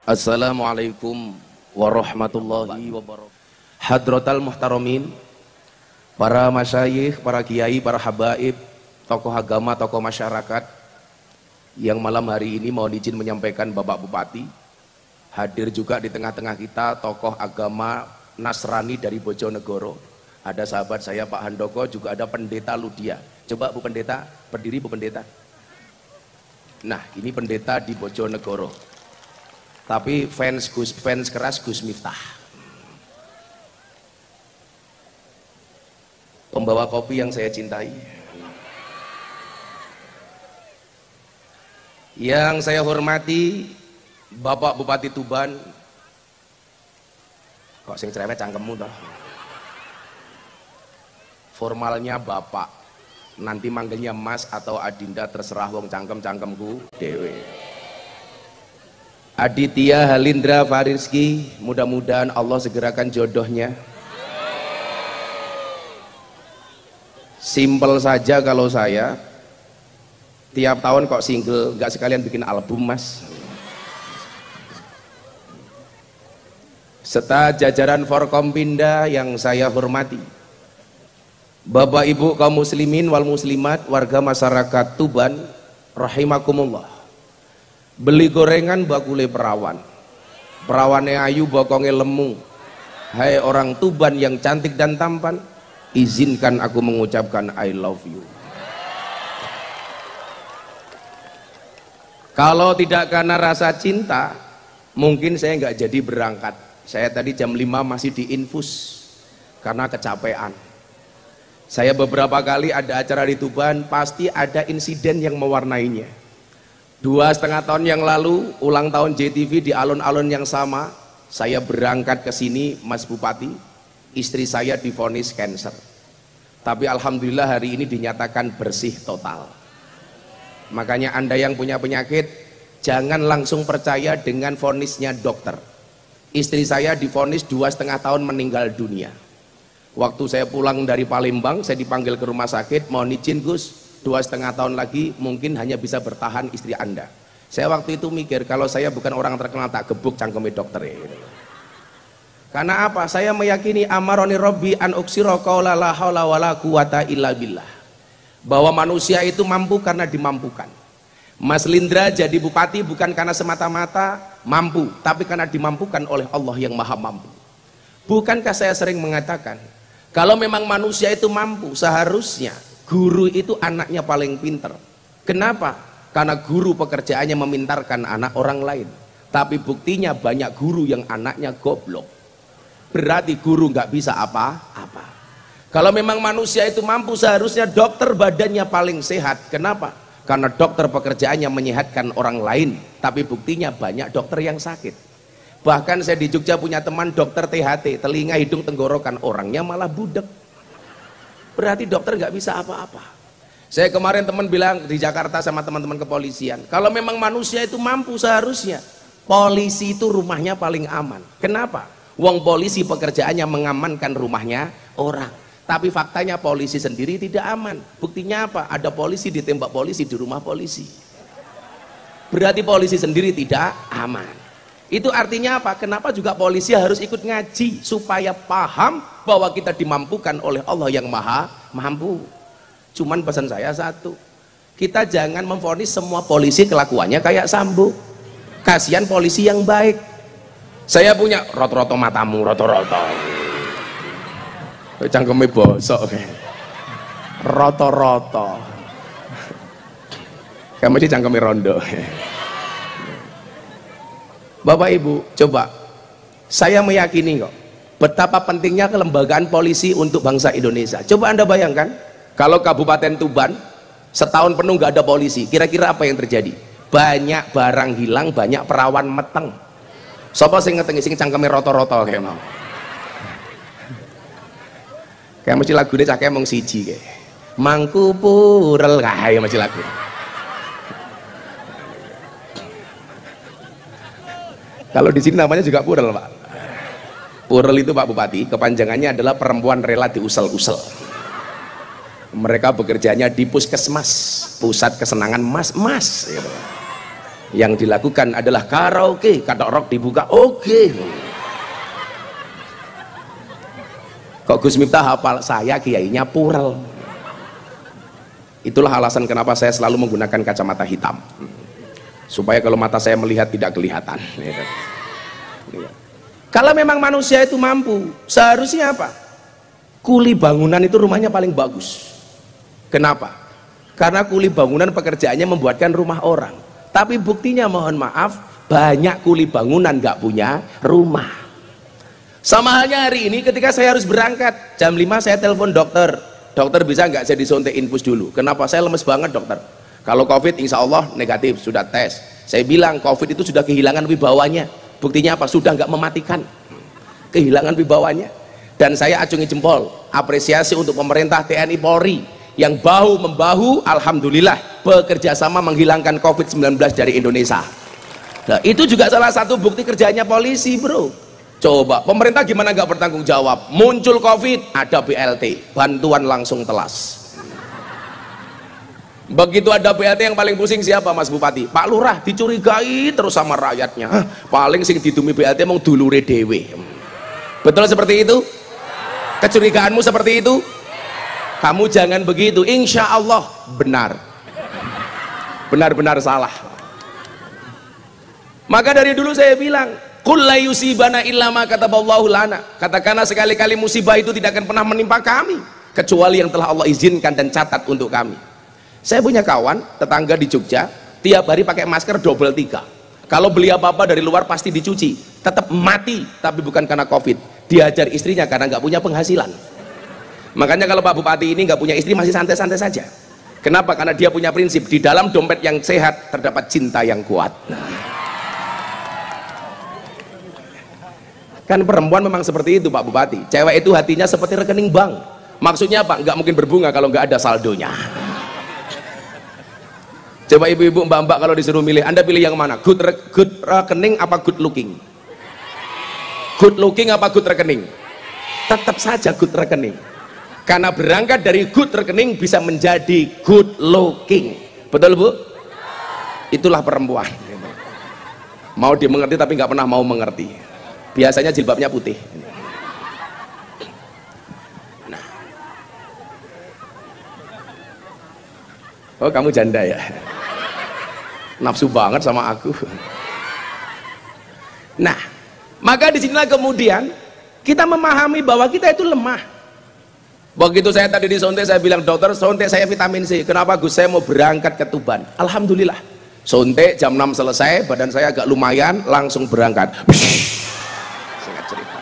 Assalamualaikum warahmatullahi wabarakatuh. Hadratal muhtaramin, para masyayikh, para kiai, para habaib, tokoh agama, tokoh masyarakat yang malam hari ini mohon izin menyampaikan Bapak Bupati. Hadir juga di tengah-tengah kita tokoh agama Nasrani dari Bojonegoro. Ada sahabat saya Pak Handoko, juga ada Pendeta Ludia. Coba Bu Pendeta, berdiri Bu Pendeta. Nah, ini pendeta di Bojonegoro. Tapi fans keras Gus Miftah. Pembawa kopi yang saya cintai, yang saya hormati Bapak Bupati Tuban. Kok sing cerewet cangkemmu toh? Formalnya Bapak, nanti manggilnya Mas atau Adinda terserah, wong cangkem-cangkemku dewe. Aditya Halindra Farizki, mudah-mudahan Allah segerakan jodohnya. Simpel saja kalau saya tiap tahun kok single, nggak sekalian bikin album Mas. Serta jajaran Forkompinda yang saya hormati, Bapak Ibu kaum muslimin wal muslimat, warga masyarakat Tuban rahimakumullah. Beli gorengan bakule perawan, perawannya ayu bokonge lemu. Hai orang Tuban yang cantik dan tampan, izinkan aku mengucapkan I love you. Kalau tidak karena rasa cinta, mungkin saya nggak jadi berangkat. Saya tadi jam 5 masih di infus karena kecapean. Saya beberapa kali ada acara di Tuban, pasti ada insiden yang mewarnainya. 2,5 tahun yang lalu, ulang tahun JTV di alun-alun yang sama, saya berangkat ke sini, Mas Bupati, istri saya divonis kanker. Tapi alhamdulillah hari ini dinyatakan bersih total. Makanya Anda yang punya penyakit, jangan langsung percaya dengan vonisnya dokter. Istri saya divonis 2,5 tahun meninggal dunia. Waktu saya pulang dari Palembang, saya dipanggil ke rumah sakit, mohon izin Gus, 2,5 tahun lagi mungkin hanya bisa bertahan istri Anda. Saya waktu itu mikir, kalau saya bukan orang terkenal tak gebuk cangkeme dokter ya. Karena apa? Saya meyakini amaroni Robbi an uksiro qaula la haula wala quwata illa billah, bahwa manusia itu mampu karena dimampukan. Mas Lindra jadi bupati bukan karena semata-mata mampu, tapi karena dimampukan oleh Allah yang maha mampu. Bukankah saya sering mengatakan, kalau memang manusia itu mampu, seharusnya guru itu anaknya paling pinter. Kenapa? Karena guru pekerjaannya memintarkan anak orang lain. Tapi buktinya banyak guru yang anaknya goblok. Berarti guru nggak bisa apa-apa. Kalau memang manusia itu mampu, seharusnya dokter badannya paling sehat. Kenapa? Karena dokter pekerjaannya menyehatkan orang lain. Tapi buktinya banyak dokter yang sakit. Bahkan saya di Jogja punya teman dokter THT, telinga hidung tenggorokan, orangnya malah budek. Berarti dokter nggak bisa apa-apa. Saya kemarin teman bilang di Jakarta sama teman-teman kepolisian, kalau memang manusia itu mampu, seharusnya polisi itu rumahnya paling aman. Kenapa? Wong polisi pekerjaannya mengamankan rumahnya orang. Tapi faktanya polisi sendiri tidak aman. Buktinya apa? Ada polisi ditembak polisi di rumah polisi. Berarti polisi sendiri tidak aman. Itu artinya apa? Kenapa juga polisi harus ikut ngaji? Supaya paham bahwa kita dimampukan oleh Allah yang maha mampu. Cuman pesan saya satu, kita jangan memvonis semua polisi kelakuannya kayak Sambo. Kasihan polisi yang baik. Saya punya roto-roto matamu, roto-roto cangkeme bosok, roto-roto kamu sih cangkeme rondo. Bapak Ibu, coba, saya meyakini kok betapa pentingnya kelembagaan polisi untuk bangsa Indonesia. Coba Anda bayangkan, kalau Kabupaten Tuban setahun penuh nggak ada polisi, kira-kira apa yang terjadi? Banyak barang hilang, banyak perawan meteng. Sopo sing ngetengi sing cangkeme roto-roto kayak mau. Kayak mesti lagu deh cakep mong siji kayak. Mangku purel kayak mesti lagu. Kalau di sini namanya juga Purel, Pak. Purel itu Pak Bupati, kepanjangannya adalah perempuan rela diusel-usel. Mereka bekerjanya di puskesmas, pusat kesenangan mas-mas gitu. Yang dilakukan adalah karaoke, kata rock dibuka oke. Kok Gus Miftah hafal? Saya kiainya Purel. Itulah alasan kenapa saya selalu menggunakan kacamata hitam, supaya kalau mata saya melihat tidak kelihatan. Kalau memang manusia itu mampu, seharusnya apa? Kuli bangunan itu rumahnya paling bagus. Kenapa? Karena kuli bangunan pekerjaannya membuatkan rumah orang. Tapi buktinya mohon maaf, banyak kuli bangunan nggak punya rumah. Sama halnya hari ini ketika saya harus berangkat jam 5 saya telepon dokter. Dokter bisa nggak saya disuntik infus dulu? Kenapa? Saya lemes banget dokter. Kalau COVID insya Allah negatif, sudah tes. Saya bilang COVID itu sudah kehilangan wibawanya. Buktinya apa? Sudah nggak mematikan, kehilangan wibawanya. Dan saya acungi jempol, apresiasi untuk pemerintah TNI Polri yang bahu membahu, alhamdulillah bekerja sama menghilangkan COVID-19 dari Indonesia. Nah, itu juga salah satu bukti kerjanya polisi, bro. Coba pemerintah gimana nggak bertanggung jawab? Muncul COVID, ada BLT, bantuan langsung telas. Begitu ada BLT yang paling pusing siapa Mas Bupati? Pak Lurah, dicurigai terus sama rakyatnya. Paling sing didumi BLT emang dulure dewe. Betul seperti itu? Kecurigaanmu seperti itu? Kamu jangan begitu, insya Allah benar. Benar-benar salah. Maka dari dulu saya bilang, qul la yusibana illa ma kataballahu lana. Katakanlah sekali-kali musibah itu tidak akan pernah menimpa kami kecuali yang telah Allah izinkan dan catat untuk kami. Saya punya kawan tetangga di Jogja, tiap hari pakai masker double 3. Kalau beli apa-apa dari luar pasti dicuci, tetap mati, tapi bukan karena COVID. Diajar istrinya karena nggak punya penghasilan. Makanya kalau Pak Bupati ini nggak punya istri masih santai-santai saja. Kenapa? Karena dia punya prinsip, di dalam dompet yang sehat terdapat cinta yang kuat. Kan perempuan memang seperti itu Pak Bupati. Cewek itu hatinya seperti rekening bank. Maksudnya apa? Nggak mungkin berbunga kalau nggak ada saldonya. Coba ibu-ibu mbak-mbak kalau disuruh milih, Anda pilih yang mana? Good rekening apa good looking? Good looking apa good rekening? Tetap saja good rekening. Karena berangkat dari good rekening bisa menjadi good looking. Betul Bu? Itulah perempuan. Mau dimengerti tapi nggak pernah mau mengerti. Biasanya jilbabnya putih. Nah. Oh kamu janda ya? Nafsu banget sama aku. Nah, maka disinilah kemudian kita memahami bahwa kita itu lemah. Begitu saya tadi disuntik, saya bilang dokter suntik saya vitamin C. Kenapa Gus? Saya mau berangkat ke Tuban. Alhamdulillah suntik jam 6 selesai, badan saya agak lumayan, langsung berangkat. Singkat cerita.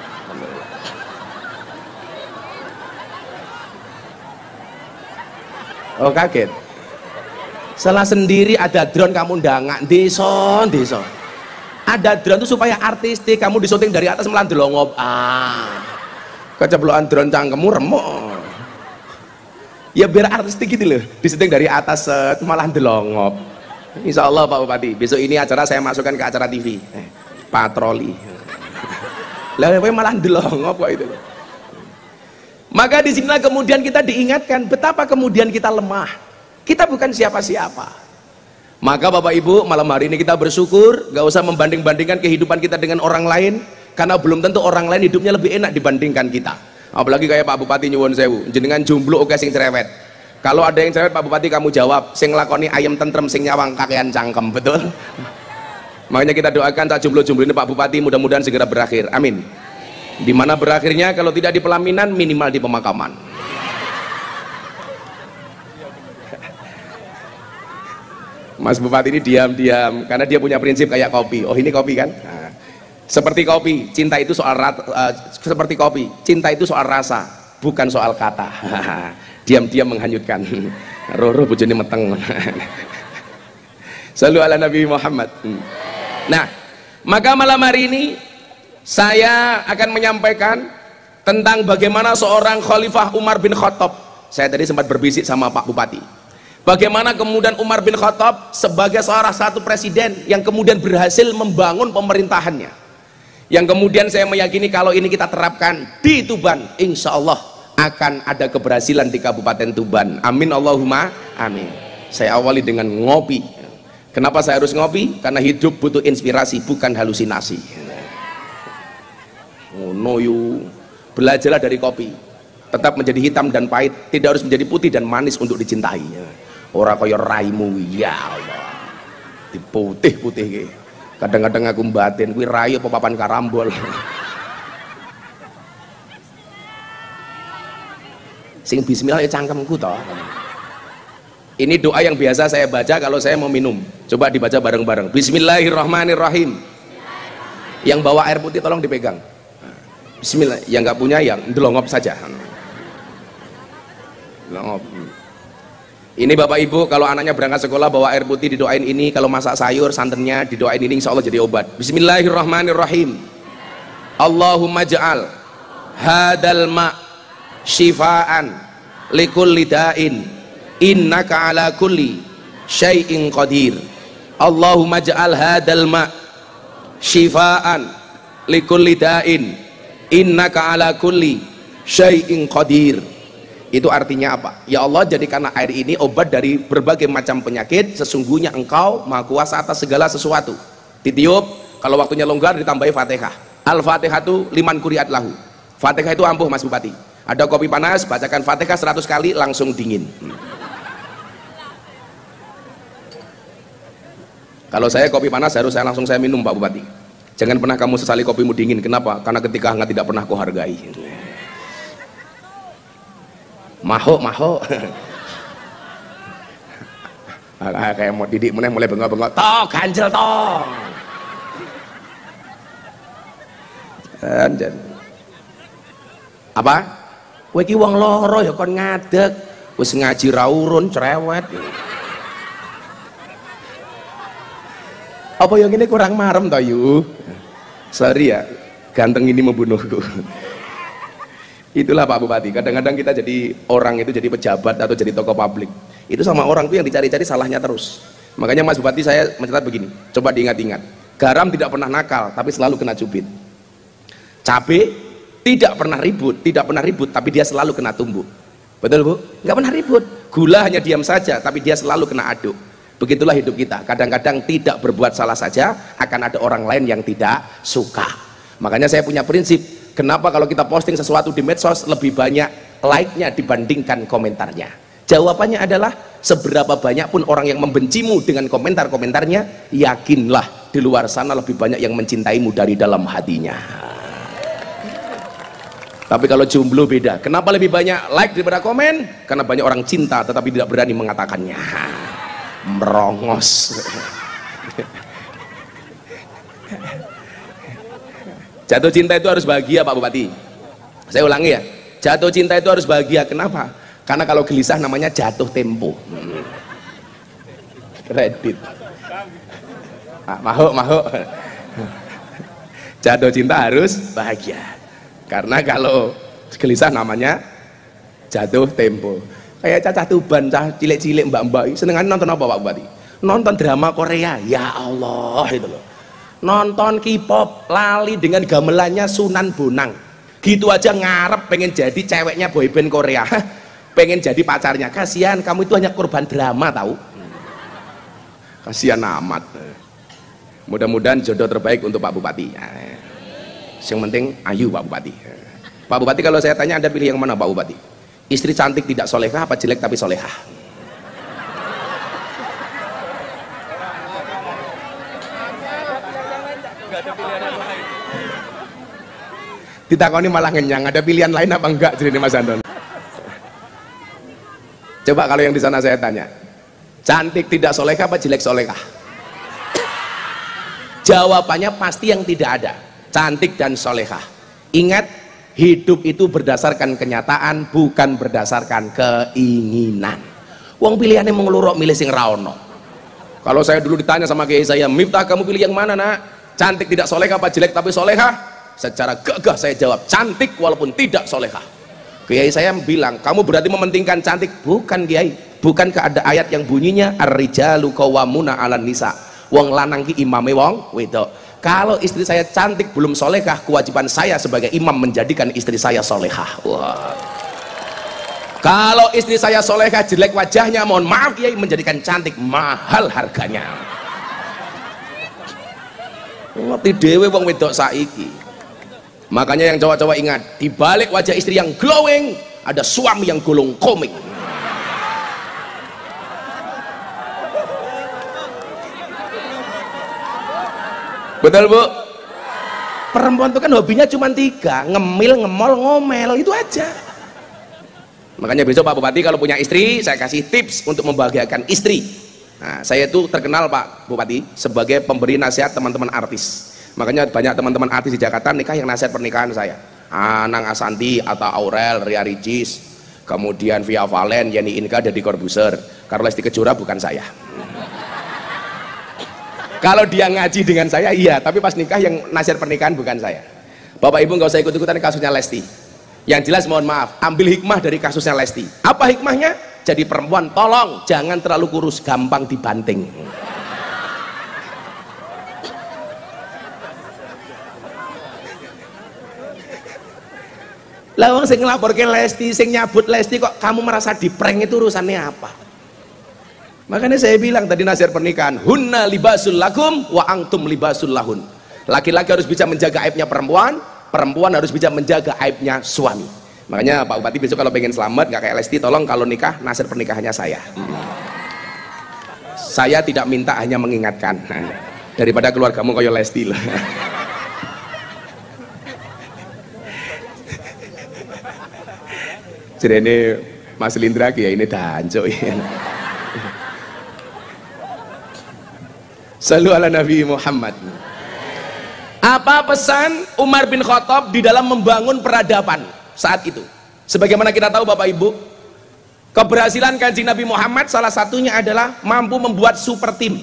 Oh kaget. Salah sendiri ada drone kamu ndangak desa. Ada drone itu supaya artistik, kamu disyuting dari atas malah ndelongop. Keceplokan drone cangkemmu remuk. Ya biar artistik gitu loh, disyuting dari atas malah ndelongop. Insya Allah Pak Bupati, besok ini acara saya masukkan ke acara TV. Patroli. Lah malah ndelongop kok itu. Maka disinilah kemudian kita diingatkan betapa kemudian kita lemah. Kita bukan siapa-siapa. Maka Bapak Ibu, malam hari ini kita bersyukur, gak usah membanding-bandingkan kehidupan kita dengan orang lain, karena belum tentu orang lain hidupnya lebih enak dibandingkan kita. Apalagi kayak Pak Bupati nyuwun sewu, jenengan jomblo oke sing cerewet. Kalau ada yang cerewet Pak Bupati kamu jawab, sing lakoni ayam tentrem sing nyawang kakean cangkem, betul? Makanya kita doakan tak jomblo-jomblo ini Pak Bupati mudah-mudahan segera berakhir, amin. Dimana berakhirnya kalau tidak di pelaminan minimal di pemakaman. Mas Bupati ini diam-diam karena dia punya prinsip kayak kopi. Oh ini kopi kan? Nah, seperti kopi, cinta itu soal seperti kopi, cinta itu soal rasa, bukan soal kata. Diam-diam menghanyutkan. Roh-roh bojone meteng. Shallu ala Nabi Muhammad. Nah, maka malam hari ini saya akan menyampaikan tentang bagaimana seorang Khalifah Umar bin Khattab. Saya tadi sempat berbisik sama Pak Bupati. Bagaimana kemudian Umar bin Khattab sebagai salah satu presiden yang kemudian berhasil membangun pemerintahannya, yang kemudian saya meyakini kalau ini kita terapkan di Tuban, insya Allah akan ada keberhasilan di Kabupaten Tuban. Amin Allahumma amin. Saya awali dengan ngopi. Kenapa saya harus ngopi? Karena hidup butuh inspirasi, bukan halusinasi. Oh no you. Belajarlah dari kopi. Tetap menjadi hitam dan pahit, tidak harus menjadi putih dan manis untuk dicintai. Ora kaya raimu, ya Allah. Diputih-putih ki. Kadang-kadang aku batin kuwi rai apa papan karambol. Sing bismillah ya cangkemku toh. Ini doa yang biasa saya baca kalau saya mau minum. Coba dibaca bareng-bareng. Bismillahirrahmanirrahim. Yang bawa air putih tolong dipegang. Bismillah. Yang nggak punya yang ndelongop saja. Ndelongop. Ini Bapak Ibu kalau anaknya berangkat sekolah bawa air putih didoain ini, kalau masak sayur santannya didoain ini, insya Allah jadi obat. Bismillahirrahmanirrahim. Allahumma ja'al hadal ma' syifaan likulli da'in innaka ala kulli syai'in qadir. Allahumma ja'al hadal ma' syifaan likulli da'in innaka ala kulli syai'in qadir. Itu artinya apa? Ya Allah, jadikanlah air ini obat dari berbagai macam penyakit, sesungguhnya Engkau maha kuasa atas segala sesuatu. Ditiup, kalau waktunya longgar ditambahi Fatihah. Al-Fatihah itu liman kuriat lahu. Fatihah itu ampuh Mas Bupati. Ada kopi panas, bacakan Fatihah 100 kali langsung dingin. Kalau saya kopi panas harus saya minum Pak Bupati. Jangan pernah kamu sesali kopimu dingin. Kenapa? Karena ketika hangat tidak pernah kau hargai. Mahok kayak mau didik mulai bengok-bengok toh ganjel toh. Apa? Kowe iki wong loro ya kon ngadeg, wis ngaji ra urun cerewet. Apa yang ini kurang marem toh yu? Sorry ya, ganteng ini membunuhku. Itulah Pak Bupati, kadang-kadang kita jadi orang itu jadi pejabat atau jadi tokoh publik itu sama orang itu yang dicari-cari salahnya terus. Makanya Mas Bupati saya mencatat begini, coba diingat-ingat, garam tidak pernah nakal tapi selalu kena cubit. Cabai tidak pernah ribut tapi dia selalu kena tumbuk. Betul Bu? Nggak pernah ribut. Gula hanya diam saja tapi dia selalu kena aduk. Begitulah hidup kita, kadang-kadang tidak berbuat salah saja akan ada orang lain yang tidak suka. Makanya saya punya prinsip, kenapa kalau kita posting sesuatu di medsos lebih banyak like-nya dibandingkan komentarnya? Jawabannya adalah seberapa banyak pun orang yang membencimu dengan komentar-komentarnya, yakinlah di luar sana lebih banyak yang mencintaimu dari dalam hatinya. Tapi kalau jomblo beda. Kenapa lebih banyak like daripada komen? Karena banyak orang cinta tetapi tidak berani mengatakannya. Merongos. Jatuh cinta itu harus bahagia Pak Bupati. Saya ulangi ya, jatuh cinta itu harus bahagia. Kenapa? Karena kalau gelisah namanya jatuh tempo. Kredit. Mahuk. Jatuh cinta harus bahagia. Karena kalau gelisah namanya jatuh tempo. Kayak cacah tuban, cah cilik-cilik mbak-mbak senengan nonton apa Pak Bupati? Nonton drama Korea. Ya Allah itu loh. Nonton K-pop, lali dengan gamelannya Sunan Bonang, gitu aja ngarep pengen jadi ceweknya boyband Korea, pengen jadi pacarnya. Kasihan kamu itu hanya korban drama tahu. Kasihan amat. Mudah-mudahan jodoh terbaik untuk Pak Bupati. Yang penting ayu Pak Bupati. Pak Bupati kalau saya tanya Anda pilih yang mana Pak Bupati? Istri cantik tidak solehah apa jelek tapi solehah? Ditakoni malah ngenyang, ada pilihan lain apa enggak jadi Mas Anton? Coba kalau yang di sana saya tanya, cantik tidak solehah apa jelek solehah? Jawabannya pasti yang tidak ada, cantik dan solehah. Ingat, hidup itu berdasarkan kenyataan bukan berdasarkan keinginan. Wong pilihannya mengeluruk milih sing raono. Kalau saya dulu ditanya sama kiai saya, Miftah kamu pilih yang mana nak? Cantik tidak solehah apa jelek tapi solehah? Secara gagah saya jawab cantik walaupun tidak solehah. Kiai saya bilang kamu berarti mementingkan cantik. Bukan Kiai, bukankah ada ayat yang bunyinya ar-rijalu qawwamuna 'alan nisa, wong lanang ki imame wong wedok. Kalau istri saya cantik belum solehah, kewajiban saya sebagai imam menjadikan istri saya solehah. Wah. Kalau istri saya solehah jelek wajahnya, mohon maaf Kiai, menjadikan cantik mahal harganya. Ngerti dhewe wong wedok saiki. Makanya yang cowok-cowok ingat, di balik wajah istri yang glowing ada suami yang gulung komik. Betul Bu? Perempuan itu kan hobinya cuma 3, ngemil, ngemol, ngomel, itu aja. Makanya besok Pak Bupati kalau punya istri, saya kasih tips untuk membahagiakan istri. Nah, saya itu terkenal Pak Bupati sebagai pemberi nasihat teman-teman artis. Makanya banyak teman-teman artis di Jakarta nikah yang nasihat pernikahan saya. Anang Asanti, Atta Aurel, Ria Ricis, kemudian Via Valen, Yeni Inka, Deddy Corbuzier. Karena Lesti Kejora bukan saya. Kalau dia ngaji dengan saya iya, tapi pas nikah yang nasihat pernikahan bukan saya. Bapak Ibu nggak usah ikut-ikutan kasusnya Lesti. Yang jelas mohon maaf, ambil hikmah dari kasusnya Lesti. Apa hikmahnya? Jadi perempuan tolong jangan terlalu kurus, gampang dibanting. Lah wong sing nglaporke Lesti, sing nyabut Lesti kok kamu merasa di-prank, itu urusannya apa? Makanya saya bilang tadi nasihat pernikahan, hunna libasul lakum wa antum libasul lahun. Laki-laki harus bisa menjaga aibnya perempuan, perempuan harus bisa menjaga aibnya suami. Makanya Pak Bupati besok kalau pengen selamat nggak kayak Lesti, tolong kalau nikah nasihat pernikahannya saya. Saya tidak minta, hanya mengingatkan. Daripada keluargamu koyo Lesti lah. Jadi ini Mas Lindra ya ini danco ya. Sallu ala Nabi Muhammad. Apa pesan Umar bin Khattab di dalam membangun peradaban saat itu? Sebagaimana kita tahu Bapak Ibu, keberhasilan Kanjeng Nabi Muhammad salah satunya adalah mampu membuat super tim,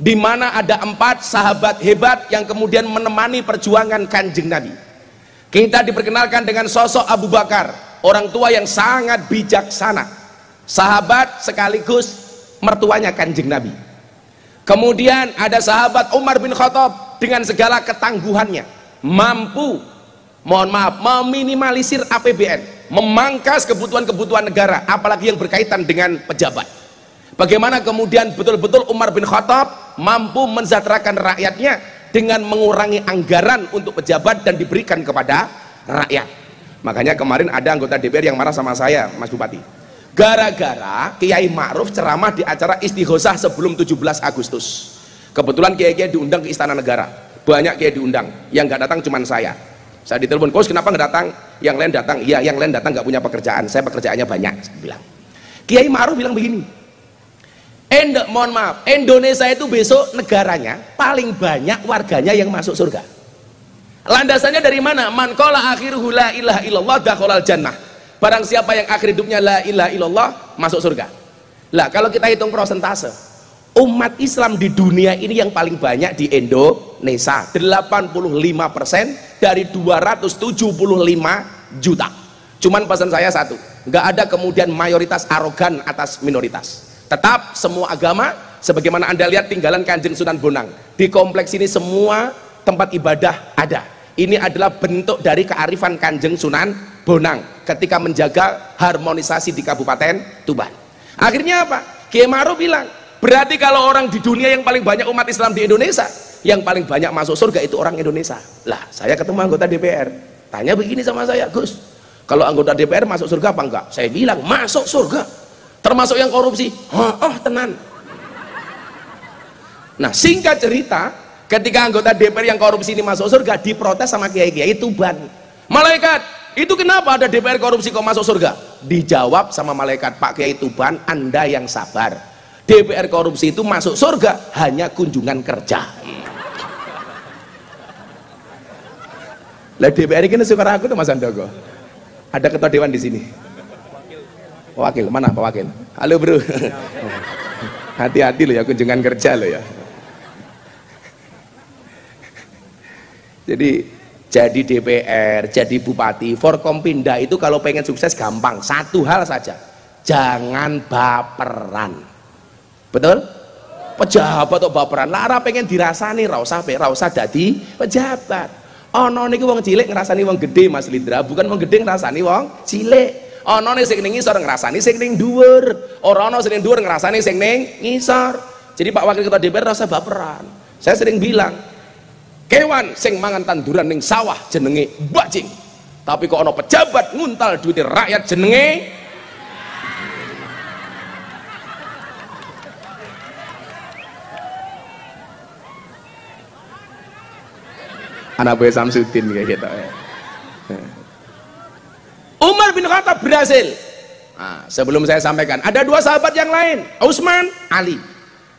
di mana ada 4 sahabat hebat yang kemudian menemani perjuangan Kanjeng Nabi. Kita diperkenalkan dengan sosok Abu Bakar, orang tua yang sangat bijaksana, sahabat sekaligus mertuanya Kanjeng Nabi. Kemudian ada sahabat Umar bin Khattab dengan segala ketangguhannya mampu, mohon maaf, meminimalisir APBN, memangkas kebutuhan-kebutuhan negara, apalagi yang berkaitan dengan pejabat. Bagaimana kemudian betul-betul Umar bin Khattab mampu mensejahterakan rakyatnya dengan mengurangi anggaran untuk pejabat dan diberikan kepada rakyat. Makanya kemarin ada anggota DPR yang marah sama saya, Mas Bupati, gara-gara Kiai Ma'ruf ceramah di acara istighosah sebelum 17 Agustus. Kebetulan kiai-kiai diundang ke Istana Negara, banyak kiai diundang, yang nggak datang cuma saya ditelepon, "Kos kenapa nggak datang?" Yang lain datang. "Iya, yang lain datang nggak punya pekerjaan, saya pekerjaannya banyak," saya bilang. Kiai Ma'ruf bilang begini, mohon maaf, Indonesia itu besok negaranya paling banyak warganya yang masuk surga. Landasannya dari mana? Man qala akhiruhu la ilaha illallah dakhalal jannah. Barang siapa yang akhir hidupnya la ilaha illallah masuk surga. Lah kalau kita hitung persentase, umat Islam di dunia ini yang paling banyak di Indonesia, 85% dari 275 juta. Cuman pesan saya satu, nggak ada kemudian mayoritas arogan atas minoritas. Tetap semua agama, sebagaimana Anda lihat tinggalan Kanjeng Sunan Bonang, di kompleks ini semua tempat ibadah ada. Ini adalah bentuk dari kearifan Kanjeng Sunan Bonang ketika menjaga harmonisasi di Kabupaten Tuban. Akhirnya apa? Kiai Ma'ruf bilang, berarti kalau orang di dunia yang paling banyak umat Islam di Indonesia, yang paling banyak masuk surga itu orang Indonesia. Lah, saya ketemu anggota DPR, tanya begini sama saya, "Gus, kalau anggota DPR masuk surga apa enggak?" Saya bilang, "Masuk surga. Termasuk yang korupsi." Oh, tenan. Nah, singkat cerita, ketika anggota DPR yang korupsi ini masuk surga, diprotes sama kiai-kiai Tuban. "Malaikat, itu kenapa ada DPR korupsi kok masuk surga?" Dijawab sama malaikat, "Pak Kiai Tuban, Anda yang sabar. DPR korupsi itu masuk surga hanya kunjungan kerja." Lah DPR ini suka aku tuh Mas Andogo. Ada ketua dewan di sini. Wakil, mana Pak Wakil? Halo bro. Hati-hati loh ya kunjungan kerja loh ya. Jadi DPR, jadi bupati, Forkompinda itu kalau pengen sukses gampang, satu hal saja, jangan baperan. Betul? Pejabat atau baperan, lara pengen dirasani, rasa dadi pejabat. Ono niku wong cilik ngrasani wong gede Mas Lindra, bukan wong gede ngrasani wong cilik. Ono sing ning ngisor ngrasani sing ning dhuwur, ora ono sing ning dhuwur ngrasani sing ning ngisor. Jadi Pak Wakil Ketua DPR rasa baperan. Saya sering bilang, kewan sing mangan tanduran ning sawah jenenge bajing, tapi kok ana pejabat nguntal duit rakyat jenenge anak Boy Samsudin kayak gitu. Umar bin Khattab berhasil. Nah, sebelum saya sampaikan, ada dua sahabat yang lain, Utsman, Ali.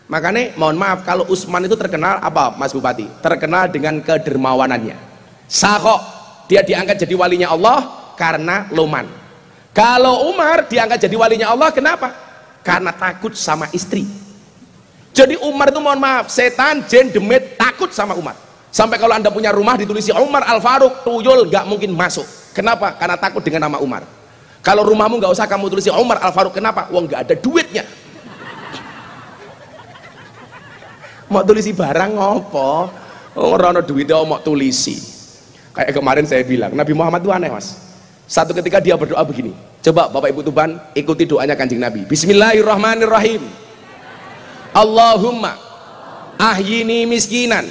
Makanya mohon maaf kalau Utsman itu terkenal apa Mas Bupati? Terkenal dengan kedermawanannya. Sakho, dia diangkat jadi walinya Allah karena loman. Kalau Umar diangkat jadi walinya Allah kenapa? Karena takut sama istri. Jadi Umar itu mohon maaf, setan, jin, demit takut sama Umar. Sampai kalau anda punya rumah ditulisi Umar Al-Faruq, tuyul gak mungkin masuk. Kenapa? Karena takut dengan nama Umar. Kalau rumahmu gak usah kamu tulisi Umar Al-Faruq, kenapa? Wong gak ada duitnya. Mau tulisi barang ngopo? Orang ada duitnya mau tulisi. Kayak kemarin saya bilang, Nabi Muhammad itu aneh mas. Satu ketika dia berdoa begini. Coba Bapak Ibu Tuban ikuti doanya Kanjeng Nabi. Bismillahirrahmanirrahim. Allahumma ahyini miskinan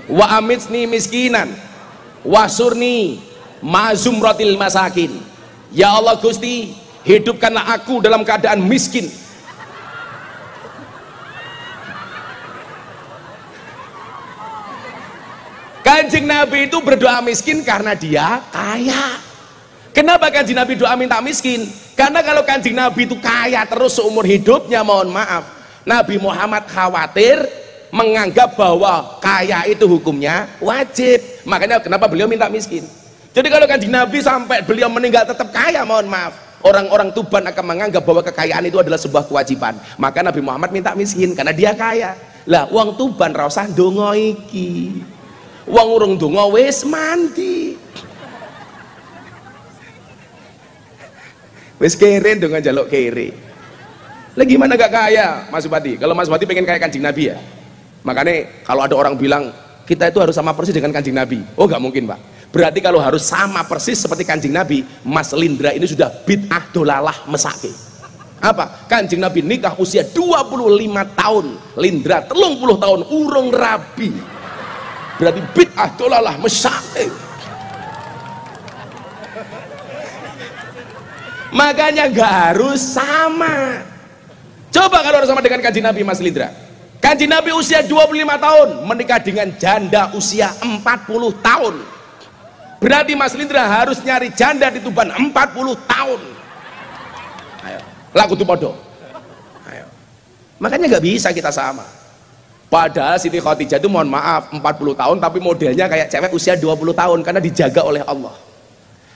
wa amitsni miskinan wasurni ma'zumratil masakin. Ya Allah Gusti, hidupkanlah aku dalam keadaan miskin. Kanjeng Nabi itu berdoa miskin karena dia kaya. Kenapa Kanjeng Nabi doa minta miskin? Karena kalau Kanjeng Nabi itu kaya terus seumur hidupnya, mohon maaf, Nabi Muhammad khawatir menganggap bahwa kaya itu hukumnya wajib. Makanya kenapa beliau minta miskin. Jadi kalau Kanjeng Nabi sampai beliau meninggal tetap kaya, mohon maaf, orang-orang Tuban akan menganggap bahwa kekayaan itu adalah sebuah kewajiban. Maka Nabi Muhammad minta miskin karena dia kaya. Lah wong Tuban ra usah ndonga iki. Wong urung ndonga wis mandi. Wis kere ndonga njaluk kere. Lah gimana gak kaya Mas Bupati? Kalau Mas Bupati pengen kayak Kanjeng Nabi ya. Makanya kalau ada orang bilang kita itu harus sama persis dengan Kanjeng Nabi, oh nggak mungkin Pak. Berarti kalau harus sama persis seperti Kanjeng Nabi, Mas Lindra ini sudah bid'ah dolalah mesake. Apa? Kanjeng Nabi nikah usia 25 tahun, Lindra 30 tahun urung rabi. Berarti bid'ah dolalah mesake. Makanya nggak harus sama. Coba kalau harus sama dengan Kanjeng Nabi Mas Lindra. Kanjeng Nabi usia 25 tahun menikah dengan janda usia 40 tahun. Berarti Mas Lindra harus nyari janda di Tuban 40 tahun. Ayo, laku tu podo. Ayo. Makanya nggak bisa kita sama. Padahal Siti Khadijah itu mohon maaf 40 tahun tapi modelnya kayak cewek usia 20 tahun karena dijaga oleh Allah.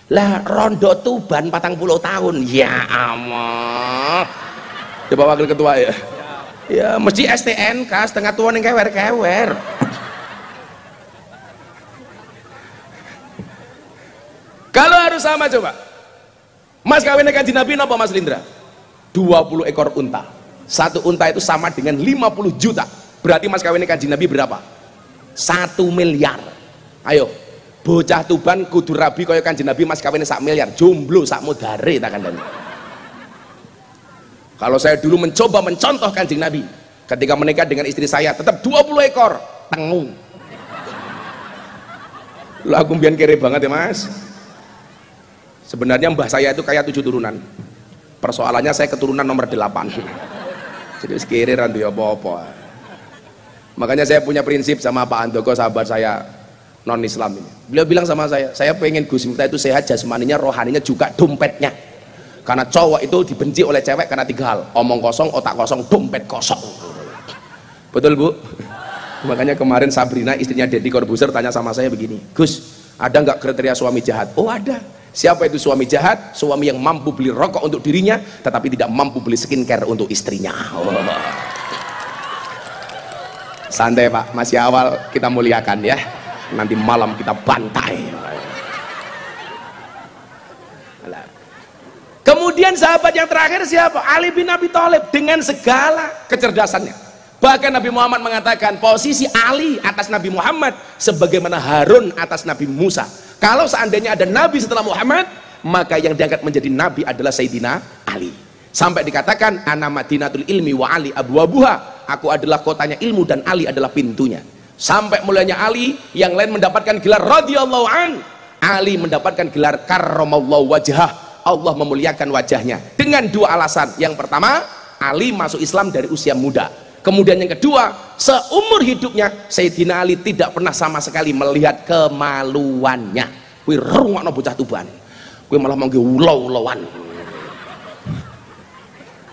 Lah rondo Tuban 40 tahun. Ya Allah. Coba wakil ketua ya. Ya mesti STNK setengah tua ning kewer-kewer. Kalau harus sama coba. Mas kawin Kanjeng Nabi napa Mas Lindra? 20 ekor unta. Satu unta itu sama dengan 50 juta. Berarti Mas kawin Kanjeng Nabi berapa? 1 miliar. Ayo. Bocah Tuban kudu rabi kaya Kanjeng Nabi Mas kawin 1 miliar. Jomblo sak modare tak kandhani. Kalau saya dulu mencoba mencontoh Kanjeng Nabi ketika menikah dengan istri saya tetap 20 ekor tengu. Lah aku mbiyen kere banget ya Mas. Sebenarnya mbah saya itu kayak 7 turunan. Persoalannya saya keturunan nomor 8. Jadi kere ra duwe apa-apa. Makanya saya punya prinsip sama Pak Andoko sahabat saya non Islam ini. Beliau bilang sama saya pengen Gus Miftah itu sehat jasmaninya, rohaninya juga dompetnya. Karena cowok itu dibenci oleh cewek karena 3 hal, omong kosong, otak kosong, dompet kosong. Betul Bu? Makanya kemarin Sabrina istrinya Deddy Corbuzier tanya sama saya begini, Gus ada nggak kriteria suami jahat? Oh ada. Siapa itu suami jahat? Suami yang mampu beli rokok untuk dirinya tetapi tidak mampu beli skincare untuk istrinya. Oh. Santai Pak, masih awal, kita muliakan ya, nanti malam kita bantai. Kemudian sahabat yang terakhir siapa? Ali bin Abi Thalib dengan segala kecerdasannya. Bahkan Nabi Muhammad mengatakan posisi Ali atas Nabi Muhammad sebagaimana Harun atas Nabi Musa. Kalau seandainya ada Nabi setelah Muhammad, maka yang diangkat menjadi Nabi adalah Sayyidina Ali. Sampai dikatakan ana madinatul ilmi wa Ali abwabuha. Aku adalah kotanya ilmu dan Ali adalah pintunya. sampai mulanya Ali, yang lain mendapatkan gelar radhiyallahu an. Ali mendapatkan gelar karramallahu wajhah, Allah memuliakan wajahnya dengan dua alasan. Yang pertama, Ali masuk Islam dari usia muda. Kemudian yang kedua, seumur hidupnya Sayyidina Ali tidak pernah sama sekali melihat kemaluannya. Kuwi rungokno bocah Tuban, kuwi malah mangke ulau-ulauan.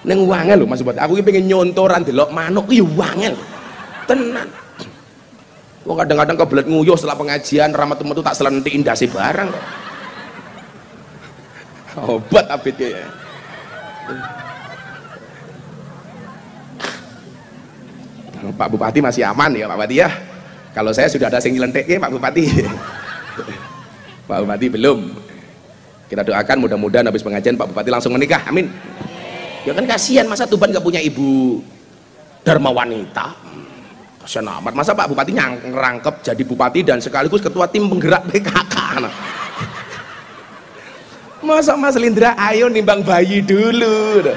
Neng wangel lho Mas Bupati, aku iki pengen nyontoran delok manuk iki wangel tenan. Wong kadang-kadang kebelet nguyuh setelah pengajian rahmat metu tak selentik indase barang. Obat abit ya. Pak Bupati masih aman ya Pak Bupati ya. Kalau saya sudah ada sing nyelentik Pak Bupati. Pak Bupati belum. Kita doakan mudah-mudahan habis pengajian Pak Bupati langsung menikah. Amin. Ya kan kasihan, masa Tuban gak punya ibu dharma wanita. Kasihan amat, masa Pak Bupati ngerangkep jadi bupati dan sekaligus ketua tim penggerak PKK. Masa Mas Lindra ayo nimbang bayi dulu.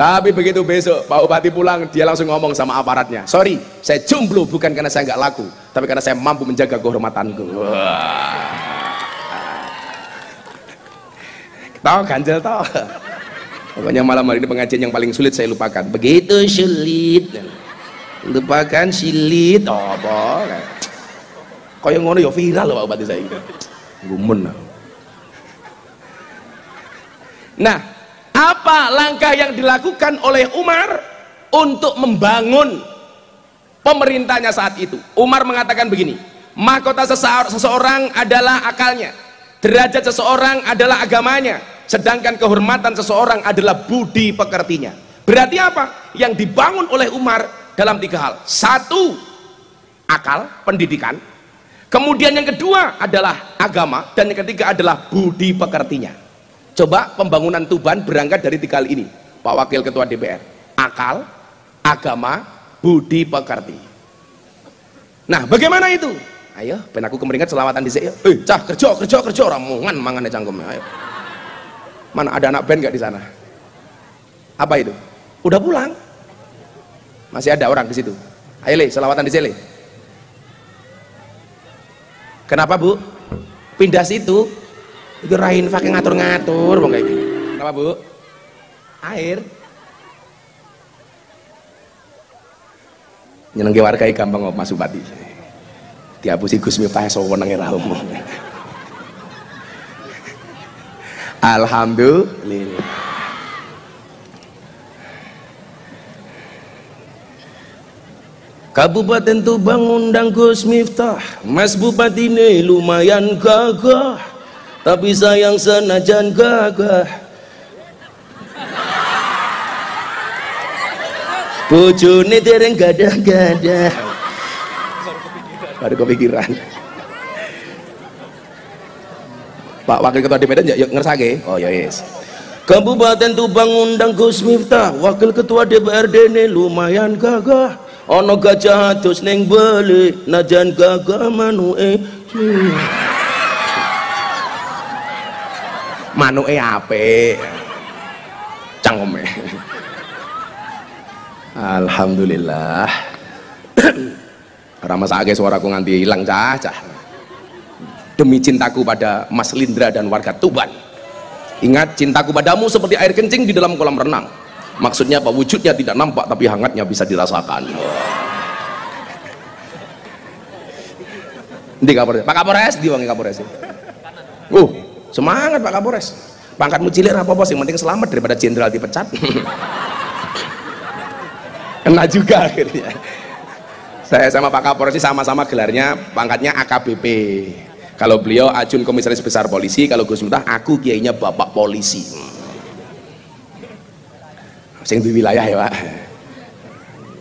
Tapi begitu besok Pak Bupati pulang, dia langsung ngomong sama aparatnya, sorry, saya jomblo bukan karena saya nggak laku, tapi karena saya mampu menjaga kehormatanku. Tahu ganjel tahu. Pokoknya malam hari ini pengajian yang paling sulit saya lupakan. Begitu sulit, lupakan silit. Apa? Kau yang ngono ya viral loh Pak Bupati saya. Gumun. Nah, apa langkah yang dilakukan oleh Umar untuk membangun pemerintahnya saat itu? Umar mengatakan begini, mahkota seseorang adalah akalnya, derajat seseorang adalah agamanya, sedangkan kehormatan seseorang adalah budi pekertinya. Berarti apa? Yang dibangun oleh Umar dalam tiga hal. Satu, akal, pendidikan. Kemudian yang kedua adalah agama, dan yang ketiga adalah budi pekertinya. Coba pembangunan Tuban berangkat dari tiga hal ini, Pak Wakil Ketua DPR. Akal, agama, budi pekerti. Nah, bagaimana itu? Ayo, ben aku kemeringat selawatan dhisik ya. Cah kerja orang mangan cangkem. Ayo. Mana ada anak band gak di sana? Apa itu? Udah pulang. Masih ada orang di situ. Ayo Le, selawatan di sini. Kenapa Bu? Pindah situ. Itu rahin pakai ngatur-ngatur bang kayak gini. Kenapa Bu? Air. Nyenengke warga gampang kok Mas Bupati. Diapusi Gus Miftah sewenenge ra umum. Alhamdulillah. Kabupaten Tuban undang Gus Miftah. Mas Bupati ini lumayan gagah. Tapi sayang senajan gagah bojone dereng gadah-gadah. Baru kepikiran. Pak Wakil Ketua DPR ya ngersake. Oh ya yes. Kabupaten Tuban undang Gus Miftah, Wakil Ketua DPRD ini lumayan gagah. Ono gajah atus ning beli najan gagah manuke. Manuke apik cangkeme. Alhamdulillah. Ramasake suaraku nganti hilang cah. Demi cintaku pada Mas Lindra dan warga Tuban. Ingat, cintaku padamu seperti air kencing di dalam kolam renang. Maksudnya apa? Wujudnya tidak nampak tapi hangatnya bisa dirasakan. Di Kapolres. Pak Kapolres, diwangi Kapolres. Semangat Pak Kapolres. Pangkatmu cilik apa-apa, yang penting selamat daripada jenderal dipecat. Kena juga akhirnya. Saya sama Pak Kapolres sama-sama gelarnya pangkatnya AKBP. Kalau beliau Ajun Komisaris Besar Polisi, kalau Gus Miftah aku kiainya Bapak Polisi. Sing di wilayah ya Pak.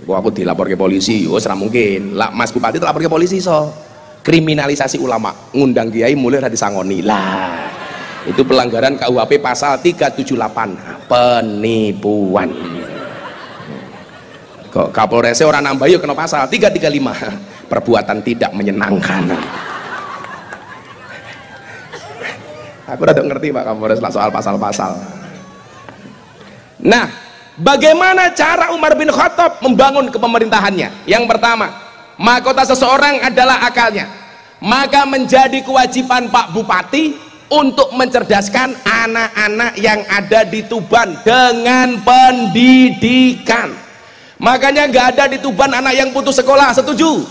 Aku dilapor ke polisi, ora mungkin. Lah Mas Bupati dilapor ke polisi so. Kriminalisasi ulama, ngundang kiai mulai dari sangoni lah. Itu pelanggaran KUHP pasal 378, penipuan. Kok Kapolresnya orang nambah yuk kena pasal 335, perbuatan tidak menyenangkan. Aku udah ngerti Pak Kapolres lah soal pasal-pasal. Nah, bagaimana cara Umar bin Khattab membangun kepemerintahannya? Yang pertama, mahkota seseorang adalah akalnya. Maka menjadi kewajiban Pak Bupati untuk mencerdaskan anak-anak yang ada di Tuban dengan pendidikan. Makanya nggak ada di Tuban anak yang putus sekolah, setuju?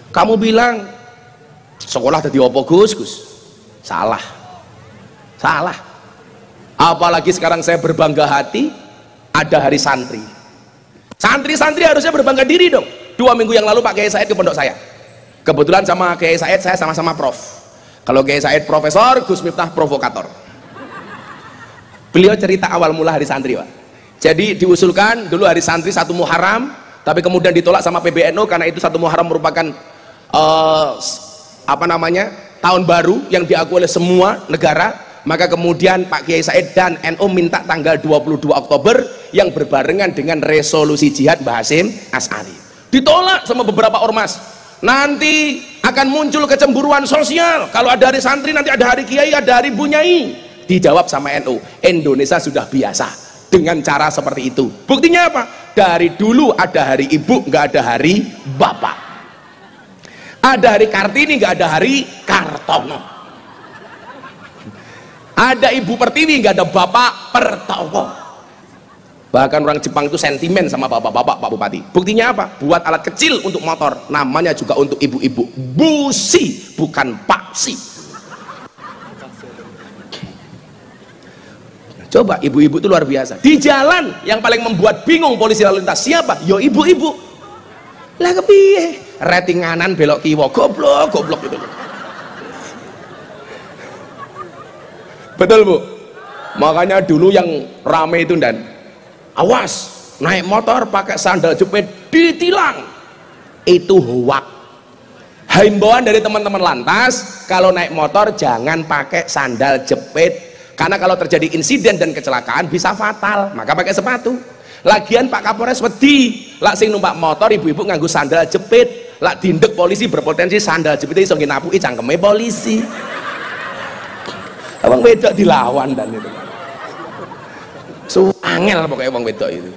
Kamu bilang sekolah tadi opo Gus? Salah. Apalagi sekarang saya berbangga hati ada hari santri. Santri-santri harusnya berbangga diri dong. 2 minggu yang lalu Pak Kiai Said ke pondok saya. Kebetulan sama Kiai Said saya sama-sama prof. Kalau Kiai Said profesor, Gus Miftah provokator. Beliau cerita awal mula hari santri, Pak. Jadi diusulkan dulu hari santri 1 Muharram, tapi kemudian ditolak sama PBNU karena itu 1 Muharram merupakan tahun baru yang diakui oleh semua negara. Maka kemudian Pak Kiai Said dan NU minta tanggal 22 Oktober yang berbarengan dengan resolusi jihad Mbah Hasyim Asy'ari. Ditolak sama beberapa ormas. Nanti akan muncul kecemburuan sosial, kalau ada hari santri nanti ada hari kiai, ada hari bunyai. Dijawab sama NU, Indonesia sudah biasa dengan cara seperti itu. Buktinya apa? Dari dulu ada hari ibu, nggak ada hari bapak. Ada hari Kartini, nggak ada hari Kartono. Ada ibu Pertiwi, nggak ada bapak Pertowo. Bahkan orang Jepang itu sentimen sama bapak-bapak Pak Bupati. Buktinya apa? Buat alat kecil untuk motor, namanya juga untuk ibu-ibu. Busi, bukan paksi. Coba ibu-ibu itu luar biasa. Di jalan yang paling membuat bingung polisi lalu lintas siapa? Yo ibu-ibu. Lah kepiye? Rating kanan belok kiwa, goblok itu. Betul Bu? Makanya dulu yang rame itu dan awas, naik motor pakai sandal jepit ditilang. Itu hoak. Himbauan dari teman-teman lantas, kalau naik motor jangan pakai sandal jepit, karena kalau terjadi insiden dan kecelakaan bisa fatal, maka pakai sepatu. Lagian Pak Kapolres wedi, lak sing numpak motor ibu-ibu nganggo sandal jepit, lak dindek polisi berpotensi sandal jepit iso nginapuki cangkeme polisi. Abang wedok dilawan dan itu. Angel pokoknya wong wedok itu.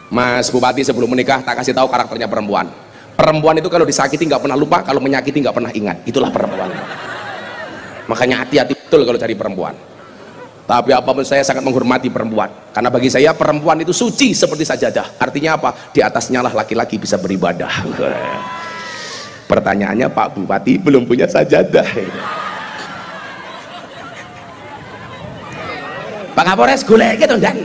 Mas Bupati sebelum menikah tak kasih tahu karakternya perempuan. Perempuan itu kalau disakiti nggak pernah lupa, kalau menyakiti nggak pernah ingat. Itulah perempuan. Makanya hati-hati betul kalau cari perempuan. Tapi apapun saya sangat menghormati perempuan, karena bagi saya perempuan itu suci seperti sajadah. Artinya apa? Di atasnya lah laki-laki bisa beribadah. Pertanyaannya Pak Bupati belum punya sajadah. Pak Kapolres golek gitu dan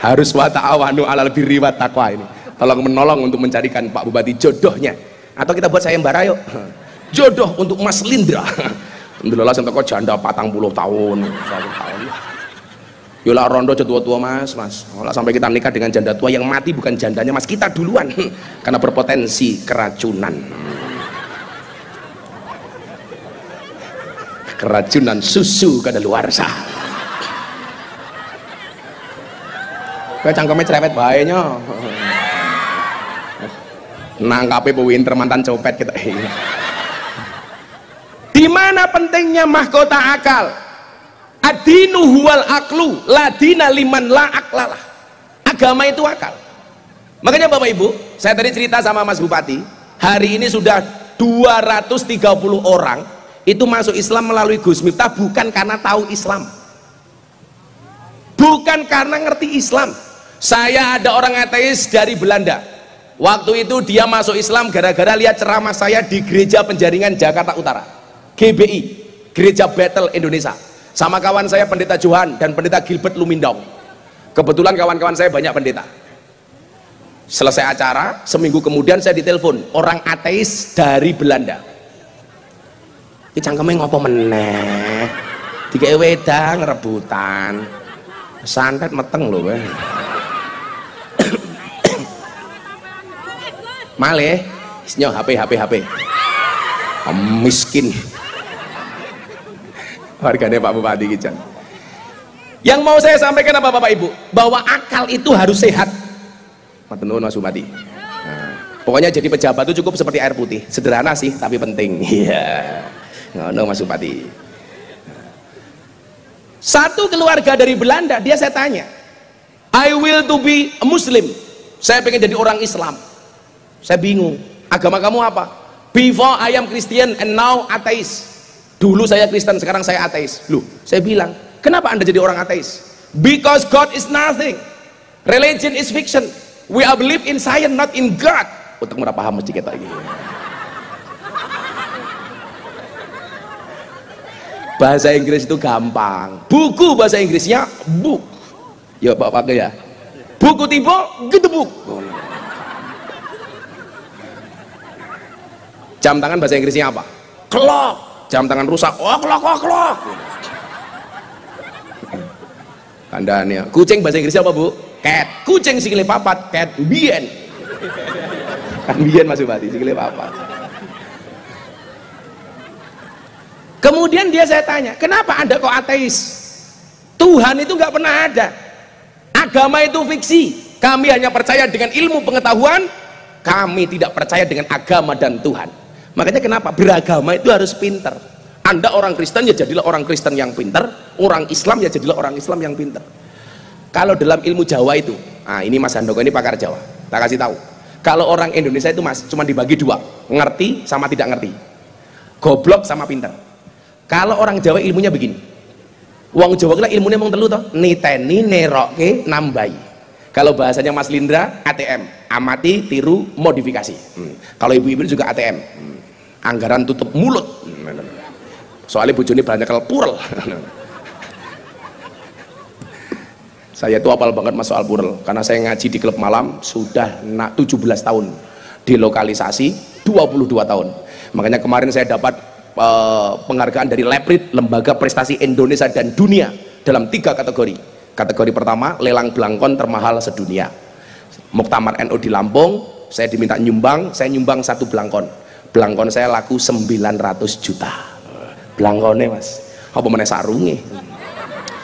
harus wa ta'awanu 'alal birri wat taqwa ini. Tolong menolong untuk mencarikan Pak Bupati jodohnya. Atau kita buat sayembara yuk. Jodoh untuk Mas Lindra. Alhamdulillah sing teko janda 40 tahun. 1 tahun. Yolah rondo tua-tua Mas. Olah sampai kita nikah dengan janda tua yang mati bukan jandanya Mas, kita duluan. Karena berpotensi keracunan. Keracunan susu kadaluarsa. Kayak cangkeme cerewet bahayanya. Nangkape Bu Winter mantan copet kita. Di mana pentingnya mahkota akal? Adinu huwal aklu, ladina liman la aklalah. Agama itu akal. Makanya Bapak Ibu, saya tadi cerita sama Mas Bupati, hari ini sudah 230 orang itu masuk Islam melalui Gus Miftah, bukan karena tahu Islam, bukan karena ngerti Islam. Saya ada orang ateis dari Belanda, waktu itu dia masuk Islam gara-gara lihat ceramah saya di Gereja Penjaringan Jakarta Utara, GBI, Gereja Battle Indonesia, sama kawan saya Pendeta Johan dan Pendeta Gilbert Lumindau. Kebetulan kawan-kawan saya banyak pendeta. Selesai acara, seminggu kemudian saya ditelepon orang ateis dari Belanda. Iki cangkeme ngopo meneh? Dikek wedang rebutan. Santet meteng lho kowe. Malih, isnyo HP. Miskin. Warganya Pak Bupati Kijan. Yang mau saya sampaikan apa Bapak Ibu? Bahwa akal itu harus sehat. Matur nuwun Mas Bupati. Nah, pokoknya jadi pejabat itu cukup seperti air putih, sederhana sih tapi penting. Iya. Ngono Mas Bupati. Satu keluarga dari Belanda, dia saya tanya, I will to be a Muslim, saya pengen jadi orang Islam. Saya bingung, agama kamu apa? Before I am Christian and now atheist. Dulu saya Kristen, sekarang saya ateis. Loh, saya bilang, kenapa anda jadi orang ateis? Because God is nothing, religion is fiction, we are believe in science not in God. Untuk merah paham mesti kita ini. Bahasa Inggris itu gampang, buku bahasa Inggrisnya book ya Pak pakai ya, buku tiba gedebuk. Jam tangan bahasa Inggrisnya apa? Clock. Jam tangan rusak, oh clock. Kandanya. Kucing bahasa Inggrisnya apa bu? Cat. Kucing sikile papat, cat bien. Kan bien Mas Bupati, sikile papat. Kemudian saya tanya, kenapa anda kok ateis? Tuhan itu nggak pernah ada. Agama itu fiksi. Kami hanya percaya dengan ilmu pengetahuan. Kami tidak percaya dengan agama dan Tuhan. Makanya kenapa beragama itu harus pinter. Anda orang Kristen ya jadilah orang Kristen yang pinter, orang Islam ya jadilah orang Islam yang pinter. Kalau dalam ilmu Jawa itu, nah ini Mas Handoko ini pakar Jawa, tak kasih tahu. Kalau orang Indonesia itu Mas cuma dibagi dua, ngerti sama tidak ngerti, goblok sama pinter. Kalau orang Jawa ilmunya begini, wong Jawa kira ilmunya mau telu toh, niteni neroke nambai. Kalau bahasanya Mas Lindra, ATM, amati, tiru, modifikasi. Kalau ibu-ibu juga ATM, anggaran tutup mulut. Soalnya bojone banyak kalau purel. Saya itu hafal banget mas soal purel, karena saya ngaji di klub malam sudah 17 tahun, di lokalisasi 22 tahun. Makanya kemarin saya dapat penghargaan dari Leprit, Lembaga Prestasi Indonesia dan Dunia, dalam 3 kategori. Kategori pertama, lelang belangkon termahal sedunia. Muktamar NU di Lampung, saya diminta nyumbang, saya nyumbang 1 belangkon. Belangkon saya laku 900 juta. Belangkonnya mas, apa meneh sarunge?